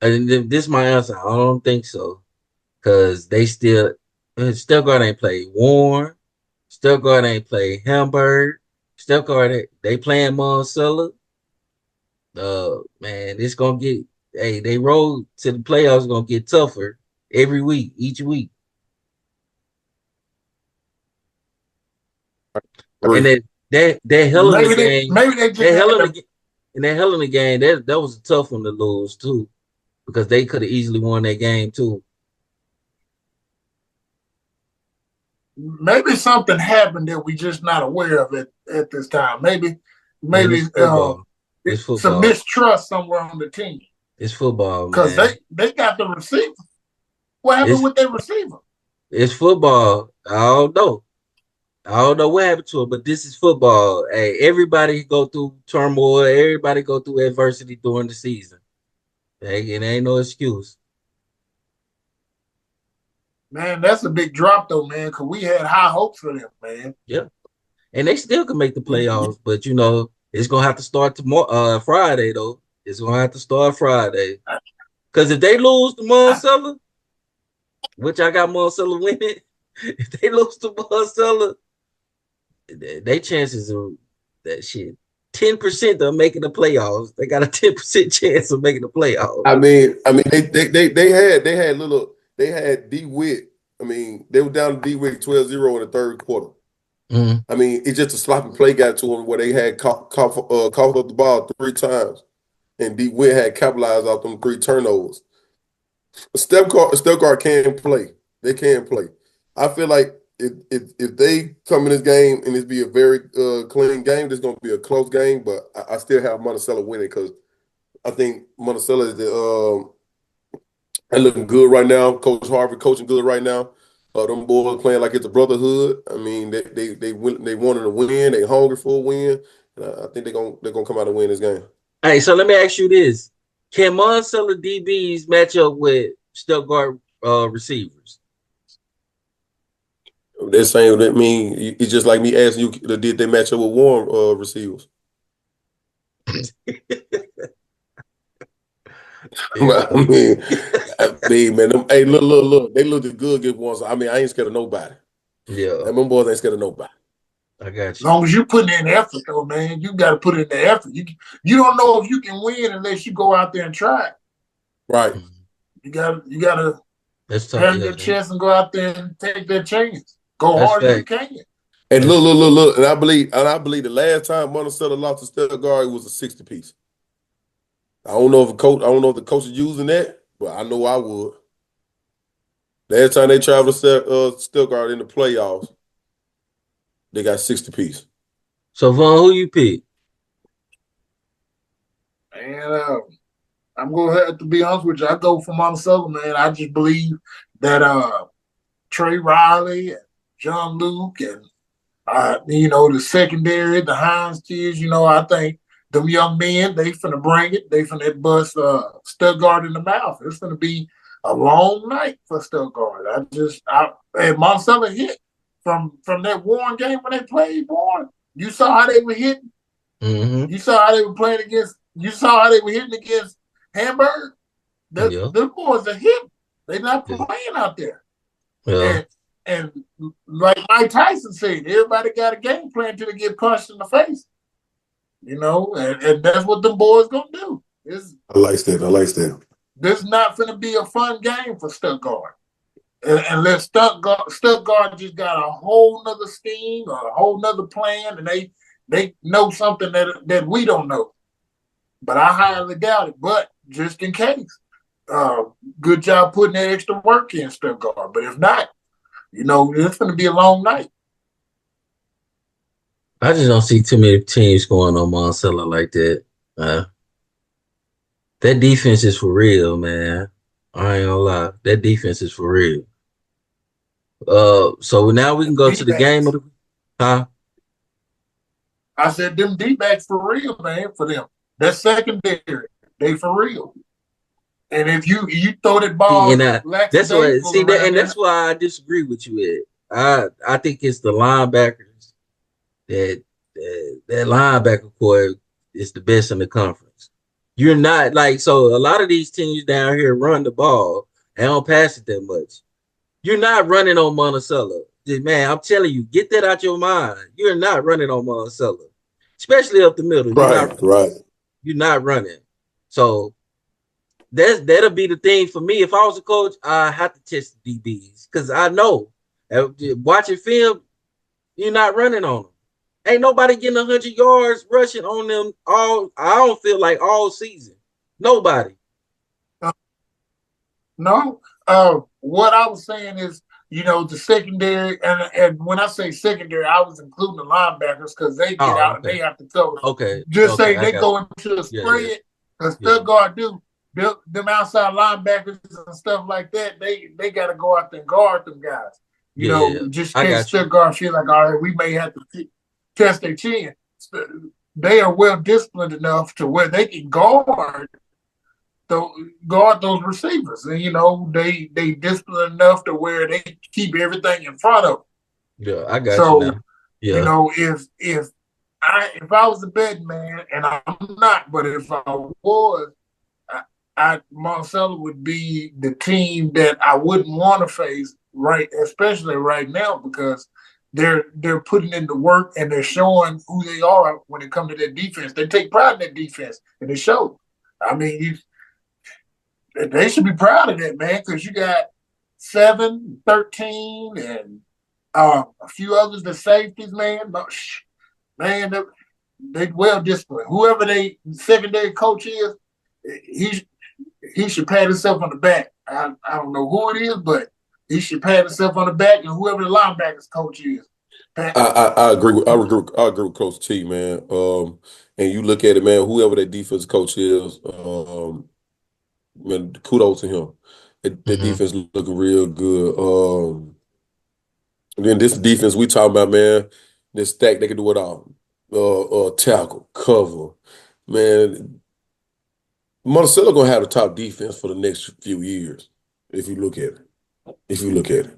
And this is my answer. I don't think so because they still Steph Curry ain't played Warren. Steph Curry ain't played Hamburg. Steph Curry they playing Monticello. Man, it's gonna get. Hey, they road to the playoffs gonna get tougher every week, each week. And Three. that hell in the game, maybe they just that hell had in to. the and that hell in the game, that was a tough one to lose too, because they could have easily won that game too. Maybe something happened that we just not aware of at this time. Man, Maybe it's football. It's some football. mistrust somewhere on the team It's football, because man. they got the receiver. What happened It's with their receiver? it's football. I don't know. I don't know what happened to him, but this is football. Hey, everybody go through turmoil. Everybody go through adversity during the season. Hey, it ain't no excuse. Man, that's a big drop though, man. Because we had high hopes for them, man. Yeah, and they still can make the You- playoffs, but it's gonna have to start tomorrow. Friday though. It's gonna have to start Friday. Because if they lose to Monticello, which I got Monticello winning, if they lose to Monticello, they chances of that shit 10% of making the playoffs. They got a 10% chance of making the playoffs. I mean, they had D Witt. I mean, they were down to D Witt 12-0 in the third quarter. Mm-hmm. I mean, it's just a sloppy play got to them where they had coughed up the ball 3 times, and D Witt had capitalized off them 3 turnovers. Steph Curry can play. They can play. I feel like if they come in this game and it be a very clean game, it's going to be a close game. But I still have Monticello winning because I think Monticello is they're looking good right now. Coach Harvey coaching good right now. Them boys playing like it's a brotherhood. I mean, they wanted to win. They hungry for a win. And I think they're gonna come out and win this game. Hey, so let me ask you this: can Monticello DBs match up with Stuttgart receivers? They're saying that mean it's just like me asking you, did they match up with Warren receivers? Yeah, I mean, man, hey, look, they looked good against one. I mean, I ain't scared of nobody. yeah, And them boys ain't scared of nobody. I got As you. long as you put in the effort, though, man, you got to put in the effort. You don't know if you can win unless you go out there and try. Right. Mhm. You gotta That's tough. hand Yeah, your chest and go out there and take that chance. Go that's hard as you fact. can. And That's look, and I believe the last time Monticello lost to Stuttgart, it was a 60 piece. I don't know if the coach is using that, but I know I would. Last time they traveled to Stuttgart in the playoffs, they got 60 piece. so. Vaughn, who you pick? And I'm gonna have to be honest with you. I go for Monticello, man. I just believe that Trey Riley and John Luke and the secondary, the Hines kids, I think them young men, they finna bring it. They finna bust Stuttgart in the mouth. It's gonna be a long night for Stuttgart. And Monticello hit from that Warren game when they played Warren. You saw how they were hitting. Mm-hmm. You saw how they were playing against. You saw how they were hitting against Hamburg. Yeah, The boys are hitting. They're not yeah, playing out there. yeah. And like Mike Tyson said, everybody got a game plan till they get punched in the face. And that's what them boys gonna do. I like that. I like that. This not gonna be a fun game for Stuttgart. Unless Stuttgart just got a whole nother scheme or a whole nother plan and they know something that we don't know. But I highly doubt it. But just in case, uh, good job putting that extra work in Stuttgart. But if not, it's going to be a long night. I just don't see too many teams going on Monticello like that. Uh, that defense is for real, man. I ain't gonna lie. That defense is for real. So now we can go to the game of D-backs. the huh? I said them D-backs for real, man, for them. That secondary, they for real. And if you throw that See, ball and that's what lackadaisical see that, around and there, that's why I disagree with you, Ed. I think it's the linebackers that linebacker core is the best in the conference. You're not like so. A lot of these teams down here run the ball and don't pass it that much. You're not running on Monticello. Man, I'm telling you, get that out your mind. You're not running on Monticello, especially up the middle. Right, right. You're not running. So that'll be the thing for me. If I was a coach, I have to test the DBs because I know watching film, you're not running on them. Ain't nobody getting 100 yards rushing on them all. I don't feel like all season. Nobody. no. What I was saying is, the secondary, and when I say secondary, I was including the linebackers because they get Oh, out and okay. they have to cover. Just Okay. say I they got go you. into the Yeah. spread because Stuttgart do. Them outside linebackers and stuff like that, they got to go out there and guard them guys. Yeah. Just I in case got you. Stuttgart feel like, all right, we may have to test their chin. They are well disciplined enough to where they can guard those receivers, and they disciplined enough to where they keep everything in front of them. Yeah, I got you So now. Yeah. if I was a betting man, and I'm not, but if I was, Monticello would be the team that I wouldn't want to face, right, especially right now, because they're putting in the work and they're showing who they are when it comes to their defense. They take pride in their defense, and it shows. I mean, they should be proud of that, man, because you got 7, 13, and a few others, the safeties, man. But, man, they well disciplined. Whoever they secondary coach is, he should pat himself on the back. I don't know who it is, but he should pat himself on the back, and whoever the linebackers coach is. I agree with I agree with Coach T, man. And you look at it, man. Whoever that defense coach is, man, kudos to him. That Mm-hmm. defense looking real good. And then this defense we talking about, man. This stack they can do it all. Tackle, cover, man. Monticello gonna have the top defense for the next few years. If you look at it, if you look at it,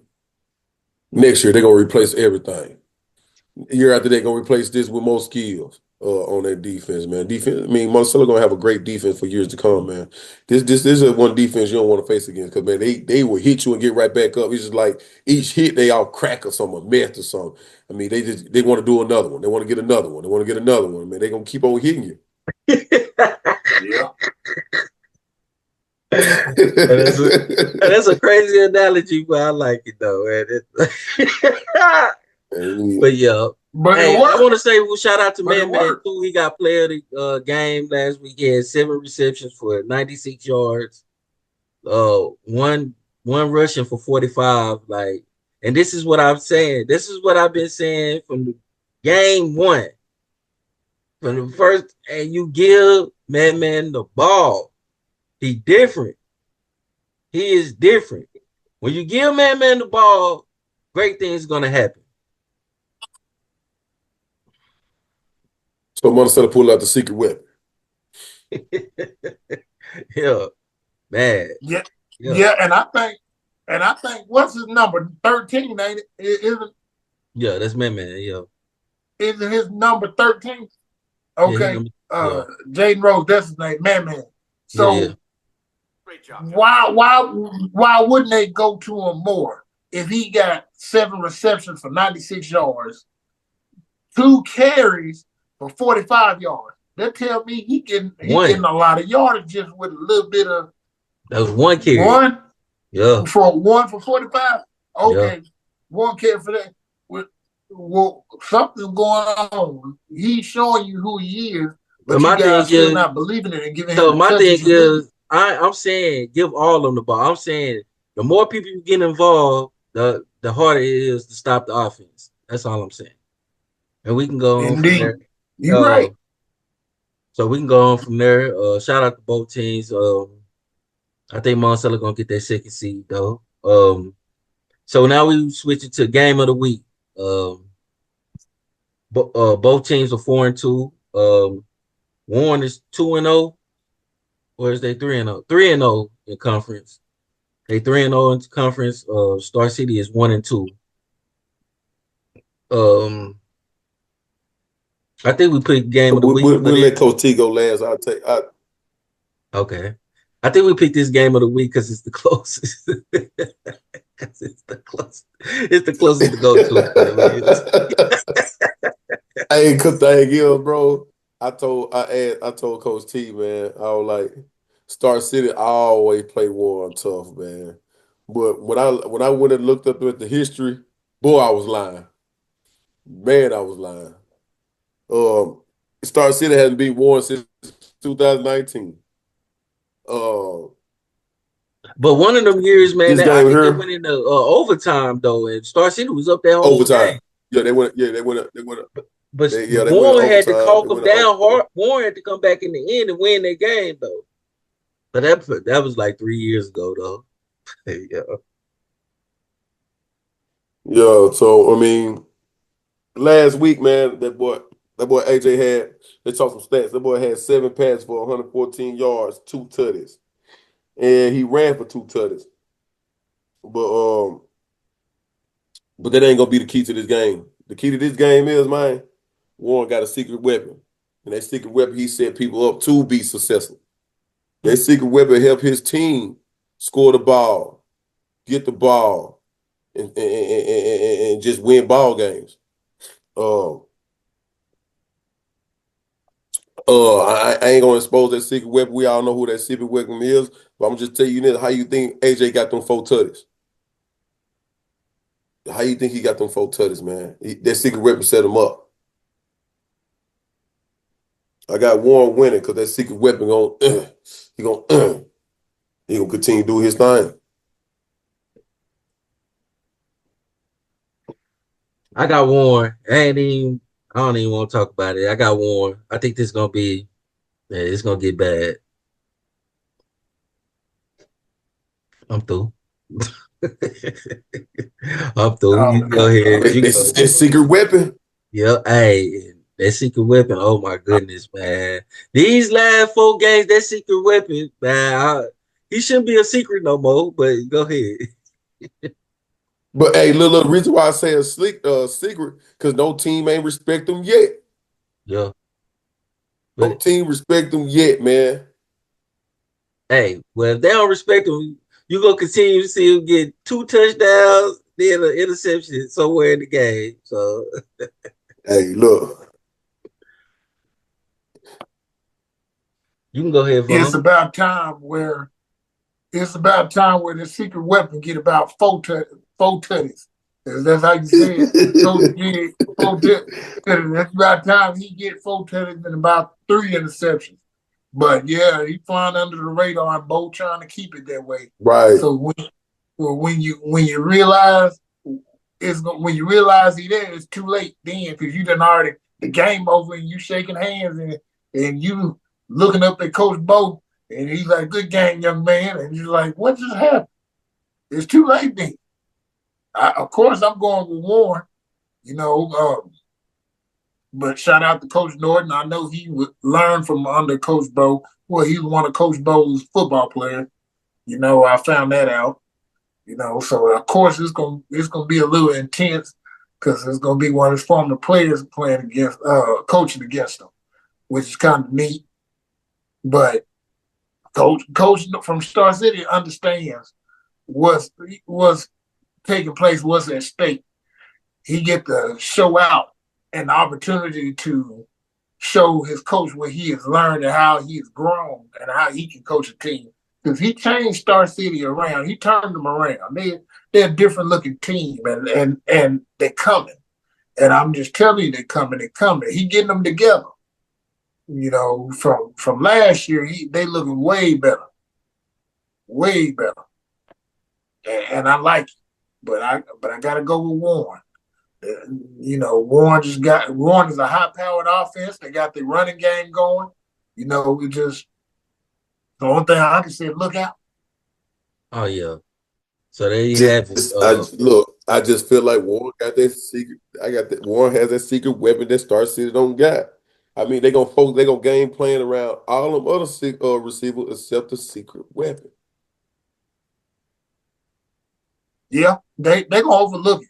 next year they're gonna replace everything. Year after they're gonna replace this with more skills on their defense, man. Defense. I mean, Monticello gonna have a great defense for years to come, man. This is one defense you don't want to face against because man, they will hit you and get right back up. It's just like each hit they all crack or something, a mess or something. I mean, they want to do another one. They want to get another one. They want to get another one. Man, they gonna keep on hitting you. Yeah. That's a crazy analogy, but I like it though, man. But yeah. But it Hey, I worked. want to say shout out to But it Man worked. too. He got player of the game last week. He had 7 receptions for 96 yards. One rushing for 45. Like, and this is what I'm saying. This is what I've been saying from the game one. From the first, and you give Man the ball. He different. He is different. When you give Man the ball, great things gonna happen. So Monticello pulled out the secret weapon. Yeah, man. Yeah. Yeah. Yeah, and I think what's his number? 13, ain't it? Yeah, that's Man. Yeah. Isn't his number 13? Yeah, Okay. yeah. Jaden Rose, that's his name, Man. Yeah. So why wouldn't they go to him more if he got 7 receptions for 96 yards, 2 carries for 45 yards? That tell me he getting a lot of yardage just with a little bit of that was one carry. One for 45. Okay, Yeah. 1 carry for that. Well, something's going on. He's showing you who he is, But but you my thing guys still is, not believing it and giving him so the my thing touches he needs. is, I'm saying give all of them the ball. I'm saying the more people you get involved, the harder it is to stop the offense. That's all I'm saying. And we can go on from there. Indeed, you're Uh, right. so we can go on from there. Shout out to both teams. I think Monticello gonna get that second seed though. So now we switch it to game of the week. Both teams are 4-2. Warren is 2-0, or is they 3-0? 3-0 in conference. They 3-0 in conference. Star City is 1-2. Um, I think we picked game of the week for We'll this. let Coach T go last. Okay. I think we picked this game of the week because it's the closest. It's the closest. It's the closest to go to. I ain't good thing is, bro. I told Coach T, man, I was like, Star City always play Warren tough, man. But when I went and looked up at the history, boy, I was lying. Man, I was lying. Um, Star City hasn't beat Warren since 2019. Uh, But one of them years, man, this I game think they here, went into overtime though, and Star City was up that whole game. overtime. Yeah, they went. Yeah, they went. But They went to Warren had to overtime. calk They them went to down overtime. hard. Warren had to come back in the end and win that game though. But that was like 3 years ago though. Yeah. Yeah. So I mean, last week, man, that boy AJ had. They talked some stats. That boy had 7 passes for 114 yards, 2 tutties, and he ran for 2 tutties. But but that ain't gonna be the key to this game. The key to this game is, man, Warren got a secret weapon, and that secret weapon he set people up to be successful. That secret weapon help his team score the ball, get the ball, and just win ball games. Um, I ain't gonna expose that secret weapon. We all know who that secret weapon is, but I'm just tell you this: how you think AJ got them 4 tutties? How you think he got them 4 tutties, man? That secret weapon set him up. I got Warren winning because that secret weapon he gonna he gonna continue to do his thing. I got Warren. I don't even want to talk about it. I got Warren. I think this is gonna be it's gonna get bad. I'm through. I'm through. You Oh, can go ahead. You can go That ahead. secret weapon, Yeah, hey, that secret weapon. Oh my goodness, man. These last 4 games, that secret weapon, man. He shouldn't be a secret no more. But go ahead. but hey, little reason why I say a secret because no team ain't respect him yet. Yeah, No but team respect him yet, man. hey, well, if they don't respect him, you gonna continue to see him get 2 touchdowns, then an interception somewhere in the game. So Hey, look, you can go ahead, it's Vaughn. about time where the secret weapon get about four tutties. That's how you say it. Coach G, 4 tutties. That's about time he get 4 tutties and about 3 interceptions. But yeah, he flying under the radar and Bo trying to keep it that way. right, So when you realize when you realize he there, it's too late then because you done already the game over and you shaking hands and you looking up at Coach Bo and he's like, "Good game, young man," and you're like, "What just happened?" It's too late then. Of course, I'm going with Warren, you know. But shout out to Coach Norton. I know he would learn from under Coach Bo. Well, he was one of Coach Bo's football players. You know, I found that out. You know, so of course it's gonna be a little intense because it's gonna be one of his former players playing against coaching against him, which is kind of neat. But coach from Star City understands what's taking place, what's at stake. He get to show out an opportunity to show his coach what he has learned and how he has grown and how he can coach a team. Because he changed Star City around. He turned them around. They're a different looking team and they're coming. And I'm just telling you they're coming, they're coming. He getting them together. You know, from last year, they looking way better. Way better. And I like it. But I gotta go with Warren. You know, Warren is a high powered offense. They got the running game going. You know, we just the only thing I can say, look out. Oh yeah. So there you have it. just I look. I just feel like Warren got that secret. I got that Warren has that secret weapon that Star City don't got. I mean, they gonna game plan around all them other receivers except the secret weapon. Yeah, they gonna overlook it.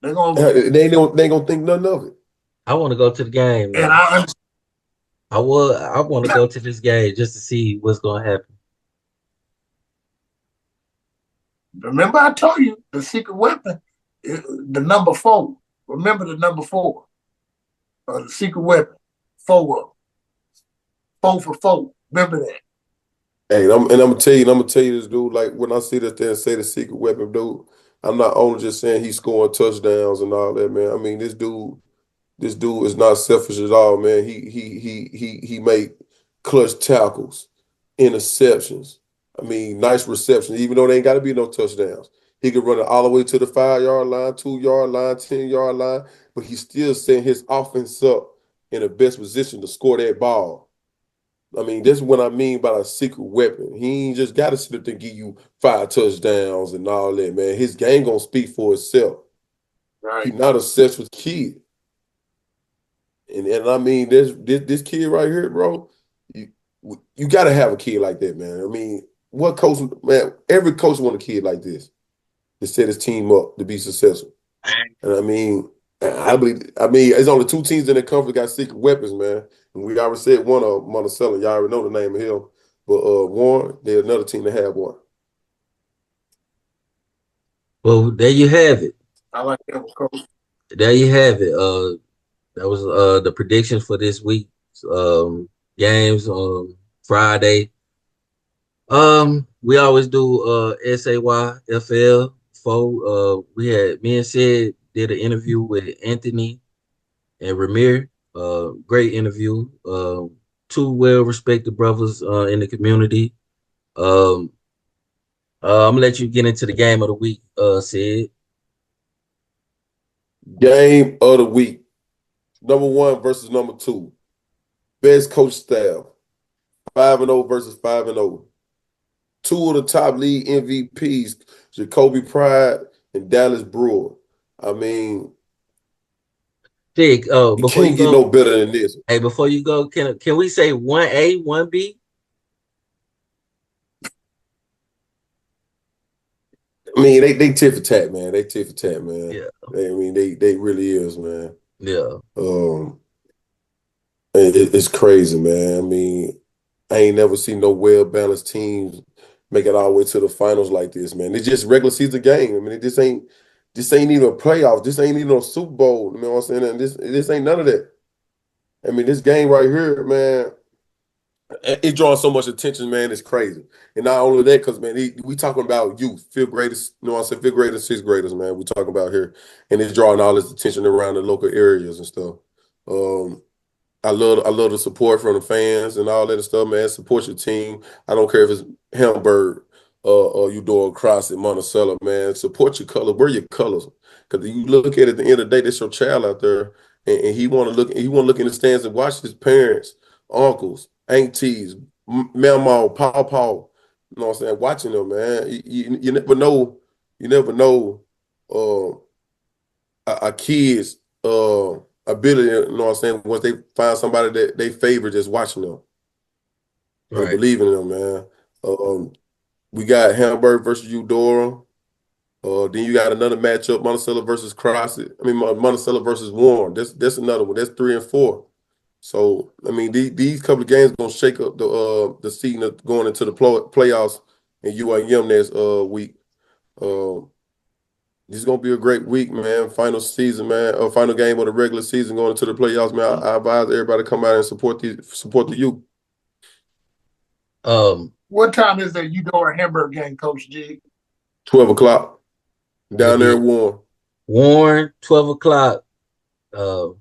They gonna overlook it. They ain't gonna think nothing of it. I want to go to the game, And man. I want to go to this game just to see what's gonna happen. remember I told you the secret weapon, the number 4. Remember the number 4, the secret weapon, 4 for 4. Remember that. Hey, I'm gonna tell you, this dude. Like when I see that there and say the secret weapon, dude, I'm not only just saying he's scoring touchdowns and all that, man. I mean, this dude is not selfish at all, man. He make clutch tackles, interceptions. I mean, nice receptions, even though they ain't got to be no touchdowns. He could run it all the way to the 5-yard line, 2-yard line, 10-yard line, but he's still setting his offense up in the best position to score that ball. I mean, that's what I mean by a secret weapon. He ain't just got to sit up there and give you 5 touchdowns and all that, man. His game gonna speak for itself. He Right. not a selfish kid. And I mean, this kid right here, bro. You you got to have a kid like that, man. I mean, what coach, man? Every coach want a kid like this to set his team up to be successful. And I mean, I believe. I mean, it's only 2 teams in the conference got secret weapons, man. And we already said one of Monticello. Y'all already know the name of him. But Warren, there's another team that have one. Well, there you have it. I like that one, Coach. There you have it. That was the predictions for this week's games on Friday. We always do SAYFL. We had me and Sid did an interview with Anthony and Ramir. Great interview. 2 well-respected brothers in the community. Um, I'm gonna let you get into the game of the week, Sid. Game of the week. Number 1 versus number 2. Best coach staff. 5-0 versus 5-0. 2 of the top league MVPs, Jacoby Pride and Dallas Brewer. I mean, Dig, you before you can't get go, no better than this. hey, before you go, can we say 1A, 1B? I mean, they tit for tat, man. They tit for tat, man. Yeah, I mean, they really is, man. yeah. Um, it's crazy, man. I mean, I ain't never seen no well balanced teams make it all the way to the finals like this, man. It's just regular season game. I mean, this ain't even a playoff. This ain't even no Super Bowl. You know what I'm saying? And this ain't none of that. I mean, this game right here, man, it draws so much attention, man. It's crazy. And not only that, because man, we talking about youth, 5th graders. You know what I'm saying? 5th graders, 6th graders, man. We talking about here, and it's drawing all this attention around the local areas and stuff. Um, I love the support from the fans and all that stuff, man. Support your team. I don't care if it's Hamburg or you doing cross at Monticello, man. Support your color. Wear your colors. Because you look at it, at the end of the day, that's your child out there. And he wanna look in the stands and watch his parents, uncles, aunties, mama, paw. You know what I'm saying? Watching them, man. You never know, uh, a kid's ability, you know what I'm saying, once they find somebody that they favor just watching them and Right. believing in them, man. We got Hamburg versus Eudora. Then you got another matchup, Monticello versus Crossett. I mean, Monticello versus Warren. That's another one. That's 3 and 4. So, I mean, these couple of games gonna shake up the season of going into the playoffs in UIM next week. Um, This is gonna be a great week, man. Final season, man. Final game of the regular season going into the playoffs, man. I advise everybody to come out and support the youth. Um, What time is that Eudora Hamburg game, Coach G? 12 o'clock it'll down there be at Warren. Warren, 12 o'clock. Uh, I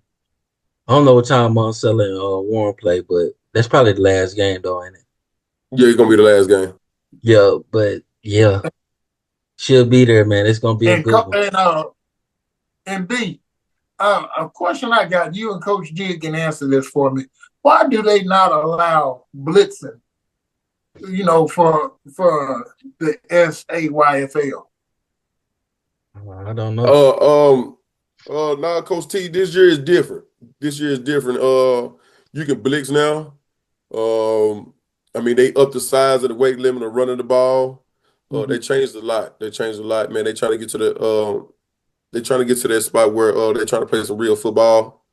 don't know what time Monticello and Warren play, but that's probably the last game, though, ain't it? Yeah, it's gonna be the last game. Yeah, but yeah, she'll be there, man. It's gonna be a good one. And B, a question I got, you and Coach G can answer this for me. Why do they not allow blitzing, for the SAYFL? I don't know. Nah, Coach T, this year is different. This year is different. you can blitz now. I mean, they up the size of the weight limit of running the ball. They changed a lot. They changed a lot, man. They trying to get to they trying to get to that spot where they're trying to play some real football.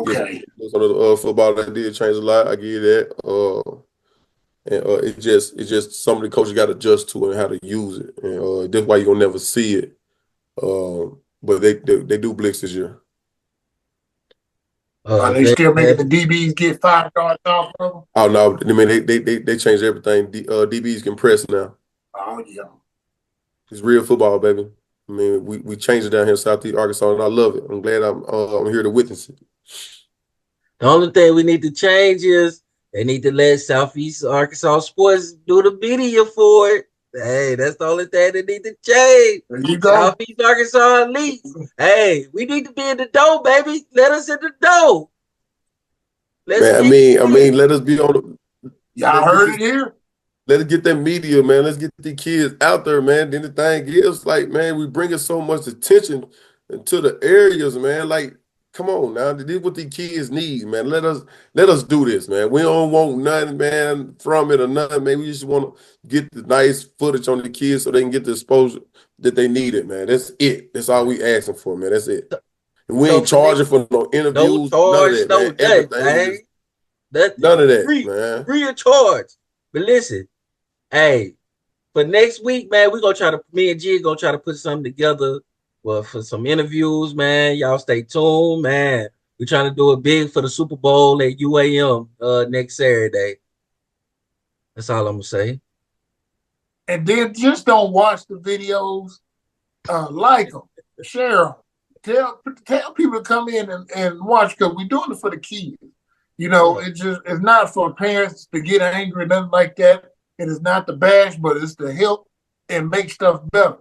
Get some Okay. on the football that did change a lot. I give you that. And it's just some of the coaches got to adjust to it and how to use it. And that's why you're gonna never see it. But they do blitz this year. Are they They still making have the DBs get 5 yards off of them? Oh no, I mean they changed everything. DBs can press now. Oh yeah. It's real football, baby. I mean, we changed it down here in Southeast Arkansas, and I love it. I'm glad I'm here to witness it. The only thing we need to change is they need to let Southeast Arkansas Sports do the media for it. Hey, that's the only thing they need to change. There you go. Southeast Arkansas Elite. Hey, we need to be in the dough, baby. Let us in the dough. Man, I mean, let us be on the. Y'all heard it here. Let us get that media, man. Let's get the kids out there, man. Then the thing is, like, man, we bringing so much attention to the areas, man. Like, come on now, this is what the kids need, man. Let us do this, man. We don't want nothing, man, from it or nothing, man. We just want to get the nice footage on the kids so they can get the exposure that they needed, man. That's it. That's all we asking for, man. That's it. And we ain't charging for no interviews, none of that, man. Everything is none of that, man. Free of charge. But listen, hey, for next week, man, me and G gonna try to put something together. Well, for some interviews, man, y'all stay tuned, man. We're trying to do it big for the Super Bowl at UAM next Saturday. That's all I'm gonna say. And then just don't watch the videos. Like them, share them. Tell people to come in and watch because we're doing it for the kids. You know, it's not for parents to get angry or nothing like that. It is not to bash, but it's to help and make stuff better.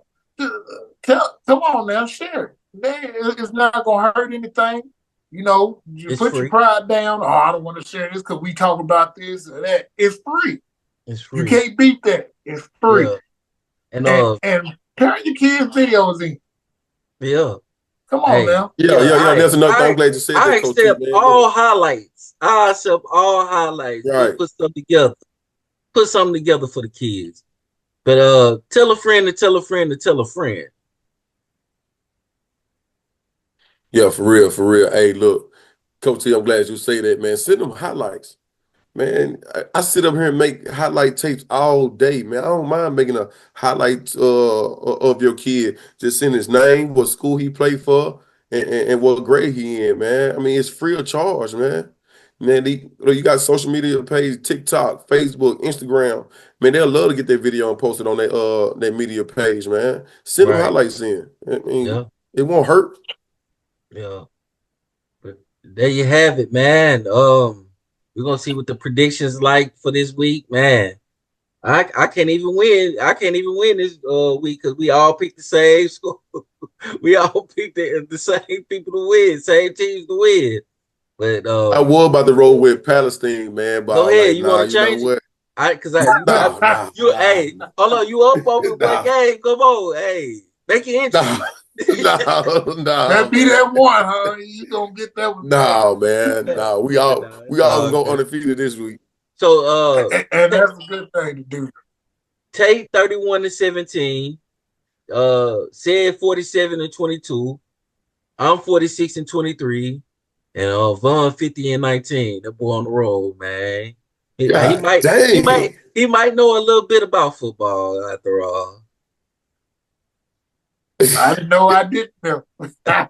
Come on now, share it. It's not gonna hurt anything. You know, you put your pride down. Oh, I don't want to share this because we talk about this or that. It's free. It's free. You can't beat that. It's free. Yeah. And turn your kids' videos in. Yeah. Come on now. Yeah. That's another thing. I'm glad you said that. I accept all highlights. I accept all highlights. Right. Put stuff together. Put something together for the kids. But tell a friend to tell a friend to tell a friend. Yeah, for real, for real. Hey, look, Coach T, I'm glad you say that, man. Send them highlights. Man, I sit up here and make highlight tapes all day, man. I don't mind making a highlight of your kid. Just send his name, what school he played for, and what grade he in, man. I mean, it's free of charge, man. Man, you got social media page, TikTok, Facebook, Instagram. Man, they'll love to get their video and post it on their media page, man. Send them highlights in. I mean, it won't hurt. Yeah. But there you have it, man. We're gonna see what the predictions like for this week, man. I can't even win. I can't even win this week because we all picked the same score. We all picked the same people to win, same teams to win. But I was about to roll with Palestine, man. But go ahead. You want to you know change what? Hey, hold on. You up over one game? Come on, hey, make it interesting. No. That be that one, huh? You gonna get that one? No, man. No, we all gonna go undefeated this week. So and that's a good thing to do. Tate 31-17. Said 47-22. I'm 46-23. And Vaughn 50-19. That boy on the road, man. He might know a little bit about football after all. I didn't know I didn't know. But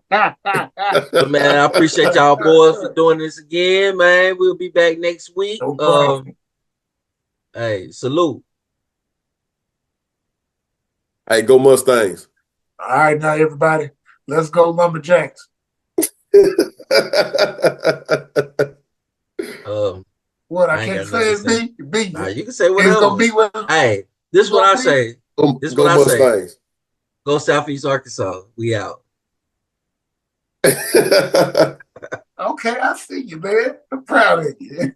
man, I appreciate y'all boys for doing this again, man. We'll be back next week. No problem. Hey, salute. Hey, go Mustangs. All right, now everybody, let's go Lumberjacks. What I can't say is B. Nah, you can say whatever. It's gonna be what. Hey, this is what I say. This is what I say. Go Southeast Arkansas. We out. Okay, I see you, man. I'm proud of you.